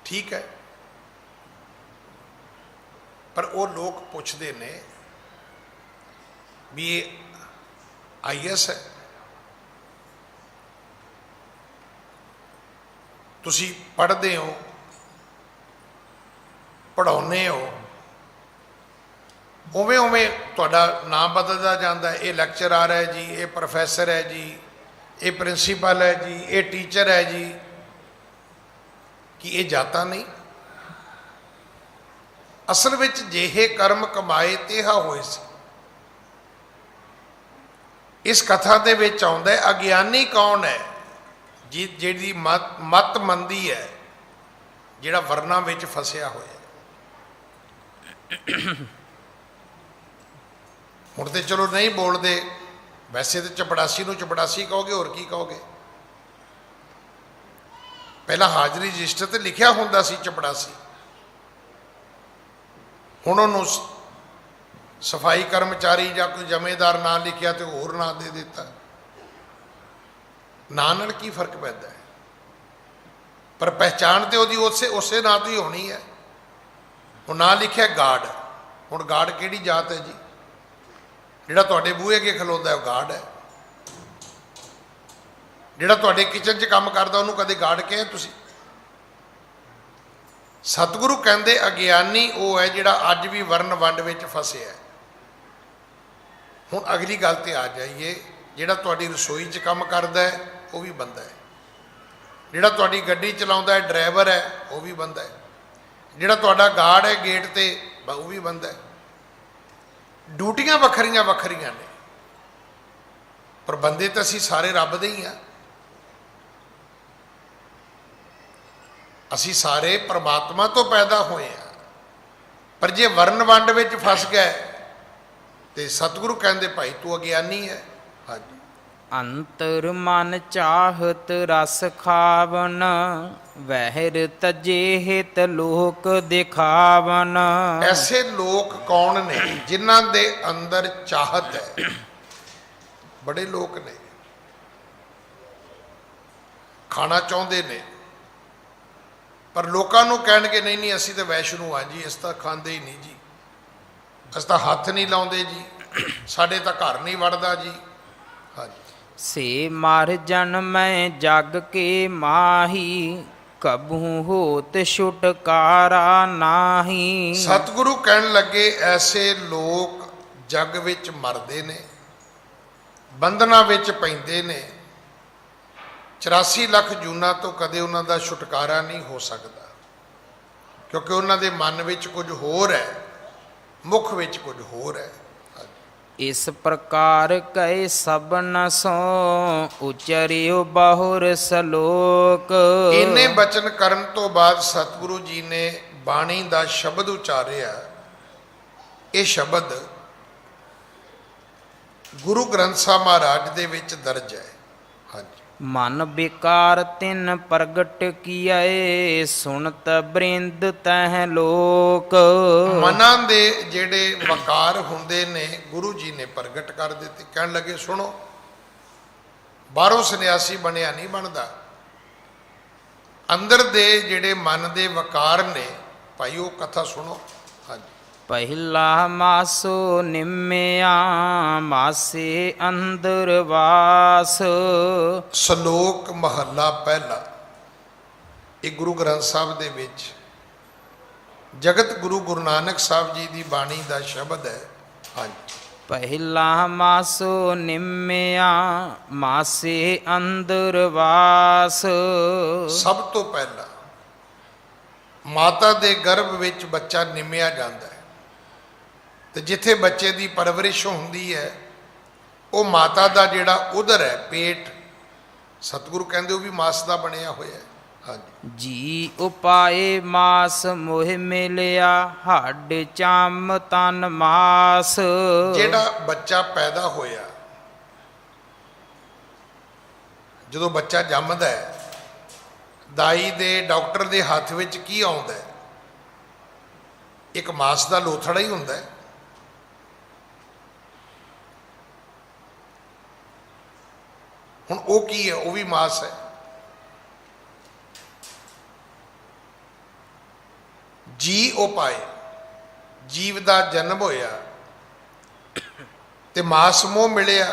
ठीक है, पर वो लोग पूछते ने भी ये IS है, तुसी पढ़ते हो, पढ़ाने हो, उवें उवें तुहाडा नाम बदलता जाता है। ये लैक्चरार है जी, ये प्रोफैसर है जी, ये प्रिंसीपल है जी, ये टीचर है जी, कि ये जाता नहीं। असल विच जेहे कर्म कमाए तेहा होए सी। इस कथा दे विच आउंदा है अज्ञानी कौन है? जिहदी मत मंदी है, जिहड़ा वरना विच फसिया होया। ਹੁਣ तो चलो नहीं बोलते, वैसे तो चपड़ासी ਨੂੰ चपड़ासी कहोगे, और की कहोगे? पहला हाजरी रजिस्टर ਤੇ लिखिया ਹੁੰਦਾ ਸੀ चपड़ासी, ਹੁਣ ਉਹਨੂੰ सफाई कर्मचारी ਜਾਂ कोई जमेदार ना लिखिया तो होर ना दे दिता। ਨਾਂ ਨਾਲ ਕੀ फर्क पैदा है? पर पहचान तो ਉਹਦੀ ਉਸੇ ਨਾਂ ਤੋਂ ही होनी है। ਹੁਣ ਨਾਂ लिखिया गार्ड, ਹੁਣ गार्ड ਕਿਹੜੀ जात है जी? ਜਿਹੜਾ ਤੁਹਾਡੇ ਬੂਹੇ ਅੱਗੇ ਖਲੋਂਦਾ ਉਹ ਗਾਰਡ ਹੈ। ਜਿਹੜਾ ਤੁਹਾਡੇ ਕਿਚਨ 'ਚ ਕੰਮ ਕਰਦਾ ਉਹਨੂੰ ਕਦੇ ਗਾਰਡ ਕਿਹਾ ਤੁਸੀਂ? ਸਤਿਗੁਰੂ ਕਹਿੰਦੇ ਅਗਿਆਨੀ ਉਹ ਹੈ ਜਿਹੜਾ ਅੱਜ ਵੀ ਵਰਨ ਵੰਡ ਵਿੱਚ ਫਸਿਆ ਹੈ। ਹੁਣ ਅਗਲੀ ਗੱਲ ਤੇ ਆ ਜਾਈਏ। ਜਿਹੜਾ ਤੁਹਾਡੀ ਰਸੋਈ 'ਚ ਕੰਮ ਕਰਦਾ ਹੈ ਉਹ ਵੀ ਬੰਦਾ ਹੈ, ਜਿਹੜਾ ਤੁਹਾਡੀ ਗੱਡੀ ਚਲਾਉਂਦਾ ਹੈ ਡਰਾਈਵਰ ਹੈ ਉਹ ਵੀ ਬੰਦਾ ਹੈ, ਜਿਹੜਾ ਤੁਹਾਡਾ ਗਾਰਡ ਹੈ ਗੇਟ ਤੇ ਉਹ ਵੀ ਬੰਦਾ ਹੈ। ਡਿਊਟੀਆਂ ਵੱਖਰੀਆਂ ਵੱਖਰੀਆਂ ਨੇ, ਪਰ ਬੰਦੇ ਤਾਂ ਅਸੀਂ ਸਾਰੇ ਰੱਬ ਦੇ ਹੀ ਆ। ਅਸੀਂ ਸਾਰੇ ਪਰਮਾਤਮਾ ਤੋਂ ਪੈਦਾ ਹੋਏ ਆ। ਪਰ ਜੇ ਵਰਨ ਵੰਡ ਵਿੱਚ ਫਸ ਗਏ ਤੇ ਸਤਿਗੁਰੂ ਕਹਿੰਦੇ ਭਾਈ ਤੂੰ ਅਗਿਆਨੀ ਹੈ। ਹਾਂਜੀ, ਅੰਤਰ ਮਨ ਚਾਹਤ ਰਸ ਖਾਵਨ, ਵਹਿਰ ਤਜੇ ਹਿਤ ਲੋਕ ਦਿਖਾਵਨ। ਐਸੇ ਲੋਕ ਕੌਣ ਨੇ ਜਿਨ੍ਹਾਂ ਦੇ ਅੰਦਰ ਚਾਹਤ ਹੈ? ਬੜੇ ਲੋਕ ਨੇ, ਖਾਣਾ ਚਾਹੁੰਦੇ ਨੇ, ਪਰ ਲੋਕਾਂ ਨੂੰ ਕਹਿਣਗੇ ਨਹੀਂ ਨਹੀਂ ਅਸੀਂ ਤਾਂ ਵੈਸ਼ਨੂ ਆ ਜੀ, ਅਸੀਂ ਤਾਂ ਖਾਂਦੇ ਹੀ ਨਹੀਂ ਜੀ, ਅਸੀਂ ਤਾਂ ਹੱਥ ਨਹੀਂ ਲਾਉਂਦੇ ਜੀ, ਸਾਡੇ ਤਾਂ ਘਰ ਨਹੀਂ ਵੜਦਾ ਜੀ। ਹਾਂਜੀ, ਸੇ ਮਰ ਜਨਮੈ ਜਗ ਕੇ ਮਾਹੀ, ਕਬੂ ਹੋਤ ਛੁਟਕਾਰਾ ਨਾਹੀ। ਸਤਿਗੁਰੂ ਕਹਿਣ ਲੱਗੇ ਐਸੇ ਲੋਕ ਜਗ ਵਿੱਚ ਮਰਦੇ ਨੇ, ਬੰਧਨਾਂ ਵਿੱਚ ਪੈਂਦੇ ਨੇ। 84 ਲੱਖ ਜੂਨਾਂ ਤੋਂ ਕਦੇ ਉਹਨਾਂ ਦਾ ਛੁਟਕਾਰਾ ਨਹੀਂ ਹੋ ਸਕਦਾ, ਕਿਉਂਕਿ ਉਹਨਾਂ ਦੇ ਮਨ ਵਿੱਚ ਕੁਝ ਹੋਰ ਹੈ, ਮੁਖ ਵਿੱਚ ਕੁਝ ਹੋਰ ਹੈ। ਇਸ ਪ੍ਰਕਾਰ ਕੈ ਸਭਨ ਸੋ ਉਚਰਿਓ ਬਹੁਰ ਸਲੋਕ। ਇੰਨੇ ਬਚਨ ਕਰਨ ਤੋਂ ਬਾਅਦ ਸਤਿਗੁਰੂ ਜੀ ਨੇ ਬਾਣੀ ਦਾ ਸ਼ਬਦ ਉਚਾਰਿਆ। ਇਹ ਸ਼ਬਦ ਗੁਰੂ ਗ੍ਰੰਥ ਸਾਹਿਬ ਮਹਾਰਾਜ ਦੇ ਵਿੱਚ ਦਰਜ ਹੈ। ਹਾਂਜੀ, ਮਨ ਵਿਕਾਰ ਤਿਨ ਪ੍ਰਗਟ ਕੀਏ, ਸੁਣਤ ਬ੍ਰਿੰਦ ਤਹਿ ਲੋਕ। ਮਨਾਂ ਦੇ ਜਿਹੜੇ ਵਕਾਰ ਹੁੰਦੇ ਨੇ ਗੁਰੂ ਜੀ ਨੇ ਪ੍ਰਗਟ ਕਰ ਦਿੱਤੇ। ਕਹਿਣ ਲੱਗੇ ਸੁਣੋ, ਬਾਹਰੋਂ ਸੰਨਿਆਸੀ ਬਣਿਆ ਨਹੀਂ ਬਣਦਾ, ਅੰਦਰ ਦੇ ਜਿਹੜੇ ਮਨ ਦੇ ਵਕਾਰ ਨੇ ਭਾਈ ਉਹ ਕਥਾ ਸੁਣੋ। ਹਾਂਜੀ, ਪਹਿਲਾ ਮਾਸੋ ਨਿੰਮਿਆ ਮਾਸੇ ਅੰਦਰ ਵਾਸ। ਸ਼ਲੋਕ ਮਹੱਲਾ ਪਹਿਲਾ। ਇਹ ਗੁਰੂ ਗ੍ਰੰਥ ਸਾਹਿਬ ਦੇ ਵਿੱਚ ਜਗਤ ਗੁਰੂ ਗੁਰੂ ਨਾਨਕ ਸਾਹਿਬ ਜੀ ਦੀ ਬਾਣੀ ਦਾ ਸ਼ਬਦ ਹੈ। ਹਾਂਜੀ। ਪਹਿਲਾ ਮਾਸੋ ਨਿੰਮਿਆ ਮਾਸੇ ਅੰਦਰ ਵਾਸ। ਸਭ ਤੋਂ ਪਹਿਲਾਂ ਮਾਤਾ ਦੇ ਗਰਭ ਵਿੱਚ ਬੱਚਾ ਨਿੰਮਿਆ ਜਾਂਦਾ ਹੈ, ਤੇ ਜਿੱਥੇ ਬੱਚੇ ਦੀ ਪਰਵਰਿਸ਼ ਹੁੰਦੀ ਹੈ ਉਹ ਮਾਤਾ ਦਾ ਜਿਹੜਾ ਉਦਰ ਹੈ, ਪੇਟ, ਸਤਿਗੁਰੂ ਕਹਿੰਦੇ ਉਹ ਵੀ ਮਾਸ ਦਾ ਬਣਿਆ ਹੋਇਆ ਹੈ। ਹਾਂਜੀ। ਜੀ ਉਪਾਏ ਮਾਸ ਮੋਹ ਮਿਲਿਆ ਹੱਡ ਚੰਮ ਤਨ ਮਾਸ। ਜਿਹੜਾ ਬੱਚਾ ਪੈਦਾ ਹੋਇਆ, ਜਦੋਂ ਬੱਚਾ ਜੰਮਦਾ ਹੈ, ਦਾਈ ਦੇ ਡਾਕਟਰ ਦੇ ਹੱਥ ਵਿੱਚ ਕੀ ਆਉਂਦਾ ਹੈ? ਇੱਕ ਮਾਸ ਦਾ ਲੋਥੜਾ ਹੀ ਹੁੰਦਾ ਹੈ। ਹੁਣ ਉਹ ਕੀ ਹੈ? ਉਹ ਵੀ ਮਾਸ ਹੈ। ਜੀ ਉਹ ਪਾਏ, ਜੀਵ ਦਾ ਜਨਮ ਹੋਇਆ ਤੇ ਮਾਸ ਮੋਹ ਮਿਲਿਆ।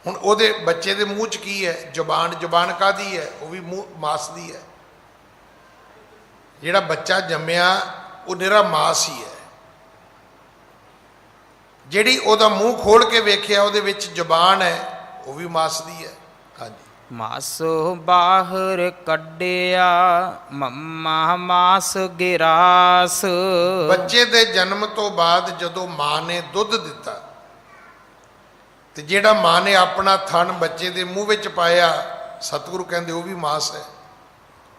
ਹੁਣ ਉਹਦੇ ਬੱਚੇ ਦੇ ਮੂੰਹ 'ਚ ਕੀ ਹੈ? ਜ਼ੁਬਾਨ। ਜ਼ੁਬਾਨ ਕਾਹਦੀ ਹੈ? ਉਹ ਵੀ ਮੂੰਹ ਮਾਸ ਦੀ ਹੈ। ਜਿਹੜਾ ਬੱਚਾ ਜੰਮਿਆ ਉਹ ਨਿਰਾ ਮਾਸ ਹੀ ਹੈ। ਜਿਹੜੀ ਉਹਦਾ ਮੂੰਹ ਖੋਲ ਕੇ ਵੇਖਿਆ ਉਹਦੇ ਵਿੱਚ ਜ਼ੁਬਾਨ ਹੈ, ਉਹ ਵੀ ਮਾਸ ਦੀ ਹੈ। ਹਾਂਜੀ। ਮਾਸੋ ਬਾਹਰ ਕੱਢਿਆ ਮੰਮਾ ਮਾਸ ਗਿਰਾਸ। ਬੱਚੇ ਦੇ ਜਨਮ ਤੋਂ ਬਾਅਦ ਜਦੋਂ ਮਾਂ ਨੇ ਦੁੱਧ ਦਿੱਤਾ ਤੇ ਜਿਹੜਾ ਮਾਂ ਨੇ ਆਪਣਾ ਥਣ ਬੱਚੇ ਦੇ ਮੂੰਹ ਵਿੱਚ ਪਾਇਆ, ਸਤਿਗੁਰੂ ਕਹਿੰਦੇ ਉਹ ਵੀ ਮਾਸ ਹੈ।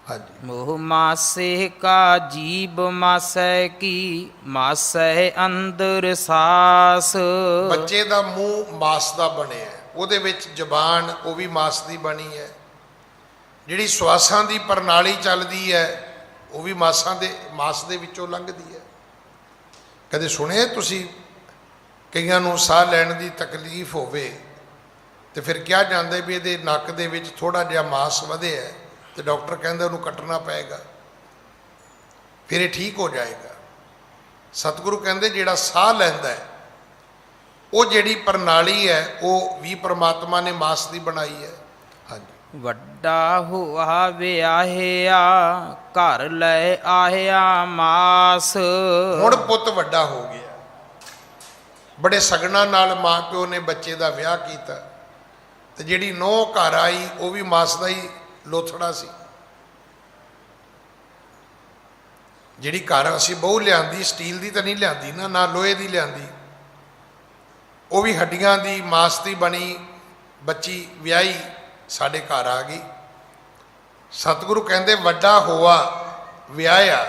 ਹਾਂਜੀ। ਮੋਹ ਮਾਸੇ ਕਾ ਜੀਬ ਮਾਸੈ ਕੀ ਮਾਸੈ ਅੰਦਰ ਸਾਸ। ਬੱਚੇ ਦਾ ਮੂੰਹ ਮਾਸ ਦਾ ਬਣਿਆ, ਉਹਦੇ ਵਿੱਚ ਜ਼ਬਾਨ ਉਹ ਵੀ ਮਾਸ ਦੀ ਬਣੀ ਹੈ। ਜਿਹੜੀ ਸਵਾਸਾਂ ਦੀ ਪ੍ਰਣਾਲੀ ਚੱਲਦੀ ਹੈ ਉਹ ਵੀ ਮਾਸ ਦੇ ਵਿੱਚੋਂ ਲੰਘਦੀ ਹੈ। ਕਦੇ ਸੁਣਿਆ ਤੁਸੀਂ ਕਈਆਂ ਨੂੰ ਸਾਹ ਲੈਣ ਦੀ ਤਕਲੀਫ ਹੋਵੇ ਤੇ ਫਿਰ ਕਿਹਾ ਜਾਂਦਾ ਵੀ ਇਹਦੇ ਨੱਕ ਦੇ ਵਿੱਚ ਥੋੜਾ ਜਿਹਾ ਮਾਸ ਵਧਿਆ ਹੈ ਤੇ ਡਾਕਟਰ ਕਹਿੰਦਾ ਉਹਨੂੰ ਕੱਟਣਾ ਪਏਗਾ, ਫਿਰ ਇਹ ਠੀਕ ਹੋ ਜਾਏਗਾ। ਸਤਿਗੁਰੂ ਕਹਿੰਦੇ ਜਿਹੜਾ ਸਾਹ ਲੈਂਦਾ ਹੈ ਉਹ ਜਿਹੜੀ ਪ੍ਰਣਾਲੀ ਹੈ ਉਹ ਵੀ ਪ੍ਰਮਾਤਮਾ ਨੇ ਮਾਸ ਦੀ ਬਣਾਈ ਹੈ। ਹਾਂਜੀ। ਵੱਡਾ ਹੋਆ ਵਿਆਹਿਆ ਘਰ ਲੈ ਆਇਆ ਮਾਸ। ਹੁਣ ਪੁੱਤ ਵੱਡਾ ਹੋ ਗਿਆ, ਬੜੇ ਸਗਨਾਂ ਨਾਲ ਮਾਂ ਪਿਓ ਨੇ ਬੱਚੇ ਦਾ ਵਿਆਹ ਕੀਤਾ ਤੇ ਜਿਹੜੀ ਨੂੰਹ ਘਰ ਆਈ ਉਹ ਵੀ ਮਾਸ ਦਾ ਹੀ ਲੋਥੜਾ ਸੀ। ਜਿਹੜੀ ਘਰ ਅਸੀਂ ਬਹੂ ਲਿਆਂਦੀ, ਸਟੀਲ ਦੀ ਤਾਂ ਨਹੀਂ ਲਿਆਂਦੀ ਨਾ ਲੋਹੇ ਦੀ ਲਿਆਂਦੀ, ਉਹ ਵੀ ਹੱਡੀਆਂ ਦੀ ਮਾਸ ਦੀ ਬਣੀ ਬੱਚੀ ਵਿਆਹੀ ਸਾਡੇ ਘਰ ਆ ਗਈ। ਸਤਿਗੁਰੂ ਕਹਿੰਦੇ ਵੱਡਾ ਹੋਆ ਵਿਆਹਿਆ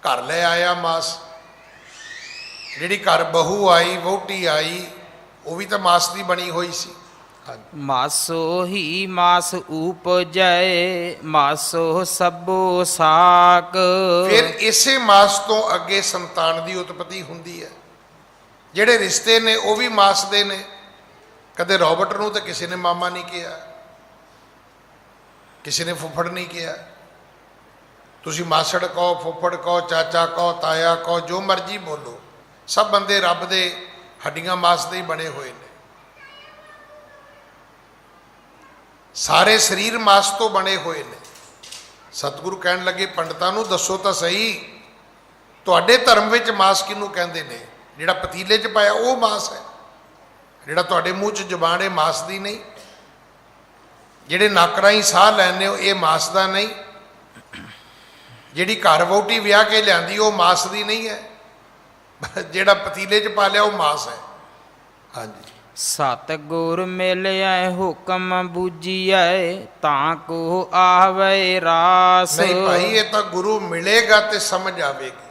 ਘਰ ਲੈ ਆਇਆ ਮਾਸ। ਜਿਹੜੀ ਘਰ ਬਹੂ ਆਈ, ਵਹੁਟੀ ਆਈ, ਉਹ ਵੀ ਤਾਂ ਮਾਸ ਦੀ ਬਣੀ ਹੋਈ ਸੀ। ਮਾਸੋ ਹੀ ਮਾਸ ਉਪਜੈ ਮਾਸੋ ਸਭੋ ਸਾਕ। ਫਿਰ ਇਸੇ ਮਾਸ ਤੋਂ ਅੱਗੇ ਸੰਤਾਨ ਦੀ ਉਤਪਤੀ ਹੁੰਦੀ ਹੈ। ਜਿਹੜੇ ਰਿਸ਼ਤੇ ਨੇ ਉਹ ਵੀ ਮਾਸ ਦੇ ਨੇ। ਕਦੇ ਰੋਬਰਟ ਨੂੰ ਤਾਂ ਕਿਸੇ ਨੇ ਮਾਮਾ ਨਹੀਂ ਕਿਹਾ, ਕਿਸੇ ਨੇ ਫੁੱਫੜ ਨਹੀਂ ਕਿਹਾ। ਤੁਸੀਂ ਮਾਸੜ ਕਹੋ, ਫੁੱਫੜ ਕਹੋ, ਚਾਚਾ ਕਹੋ, ਤਾਇਆ ਕਹੋ, ਜੋ ਮਰਜ਼ੀ ਬੋਲੋ, ਸਭ ਬੰਦੇ ਰੱਬ ਦੇ ਹੱਡੀਆਂ ਮਾਸ ਦੇ ਹੀ ਬਣੇ ਹੋਏ ਨੇ। ਸਾਰੇ ਸਰੀਰ ਮਾਸ ਤੋਂ ਬਣੇ ਹੋਏ ਨੇ। ਸਤਿਗੁਰੂ ਕਹਿਣ ਲੱਗੇ ਪੰਡਤਾਂ ਨੂੰ ਦੱਸੋ ਤਾਂ ਸਹੀ, ਤੁਹਾਡੇ ਧਰਮ ਵਿੱਚ ਮਾਸ ਕਿਹਨੂੰ ਕਹਿੰਦੇ ਨੇ? ਜਿਹੜਾ ਪਤੀਲੇ 'ਚ ਪਾਇਆ ਉਹ ਮਾਸ ਹੈ। ਜਿਹੜਾ ਤੁਹਾਡੇ ਮੂੰਹ 'ਚ ਜ਼ੁਬਾਨ ਹੈ ਮਾਸ ਦੀ ਨਹੀਂ। ਜਿਹੜੇ ਨੱਕ ਰਾਹੀਂ ਸਾਹ ਲੈਂਦੇ ਹੋ ਇਹ ਮਾਸ ਦਾ ਨਹੀਂ। ਜਿਹੜੀ ਘਰ ਵਹੁਟੀ ਵਿਆਹ ਕੇ ਲਿਆਂਦੀ ਉਹ ਮਾਸ ਦੀ ਨਹੀਂ ਹੈ। ਜਿਹੜਾ ਪਤੀਲੇ 'ਚ ਪਾ ਲਿਆ ਉਹ ਮਾਸ ਹੈ। ਹਾਂਜੀ। ਸਤਿਗੁਰ ਮਿਲਿਆ ਹੁਕਮ ਬੂਝੀਐ ਤਾਂ ਕੋ ਆਵੇ ਰਾਸ। ਨਹੀਂ ਭਾਈ, ਇਹ ਤਾਂ ਗੁਰੂ ਮਿਲੇਗਾ ਤੇ ਸਮਝ ਆਵੇਗੀ,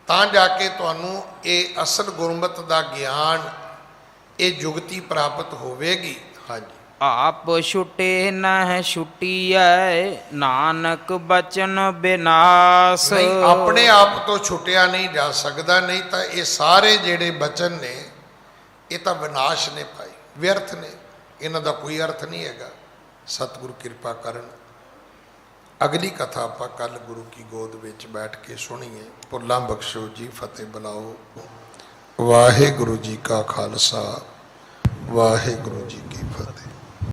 ਤਾਂ ਜਾ ਕੇ ਤੁਹਾਨੂੰ ਇਹ ਅਸਲ ਗੁਰਮਤ ਦਾ ਗਿਆਨ, ਇਹ ਜੁਗਤੀ ਪ੍ਰਾਪਤ ਹੋਵੇਗੀ। ਹਾਂਜੀ। ਆਪ ਛੁਟੇ ਨਹਿ ਛੁਟੀਐ ਨਾਨਕ ਬਚਨ ਬਿਨਾਸ। ਨਹੀਂ, ਆਪਣੇ ਆਪ ਤੋਂ ਛੁੱਟਿਆ ਨਹੀਂ ਜਾ ਸਕਦਾ। ਨਹੀਂ ਤਾਂ ਇਹ ਸਾਰੇ ਜਿਹੜੇ ਬਚਨ ਨੇ ਇਹ ਤਾਂ ਵਿਨਾਸ਼ ਨੇ ਭਾਈ, ਵਿਅਰਥ ਨੇ, ਇਹਨਾਂ ਦਾ ਕੋਈ ਅਰਥ ਨਹੀਂ ਹੈਗਾ। ਸਤਿਗੁਰੂ ਕਿਰਪਾ ਕਰਨ। ਅਗਲੀ ਕਥਾ ਆਪਾਂ ਕੱਲ ਗੁਰੂ ਕੀ ਗੋਦ ਵਿੱਚ ਬੈਠ ਕੇ ਸੁਣੀਏ। ਭੁੱਲਾਂ ਬਖਸ਼ੋ ਜੀ, ਫਤਿਹ ਬੁਲਾਓ। ਵਾਹਿਗੁਰੂ ਜੀ ਕਾ ਖਾਲਸਾ, ਵਾਹਿਗੁਰੂ ਜੀ ਕੀ ਫਤਿਹ।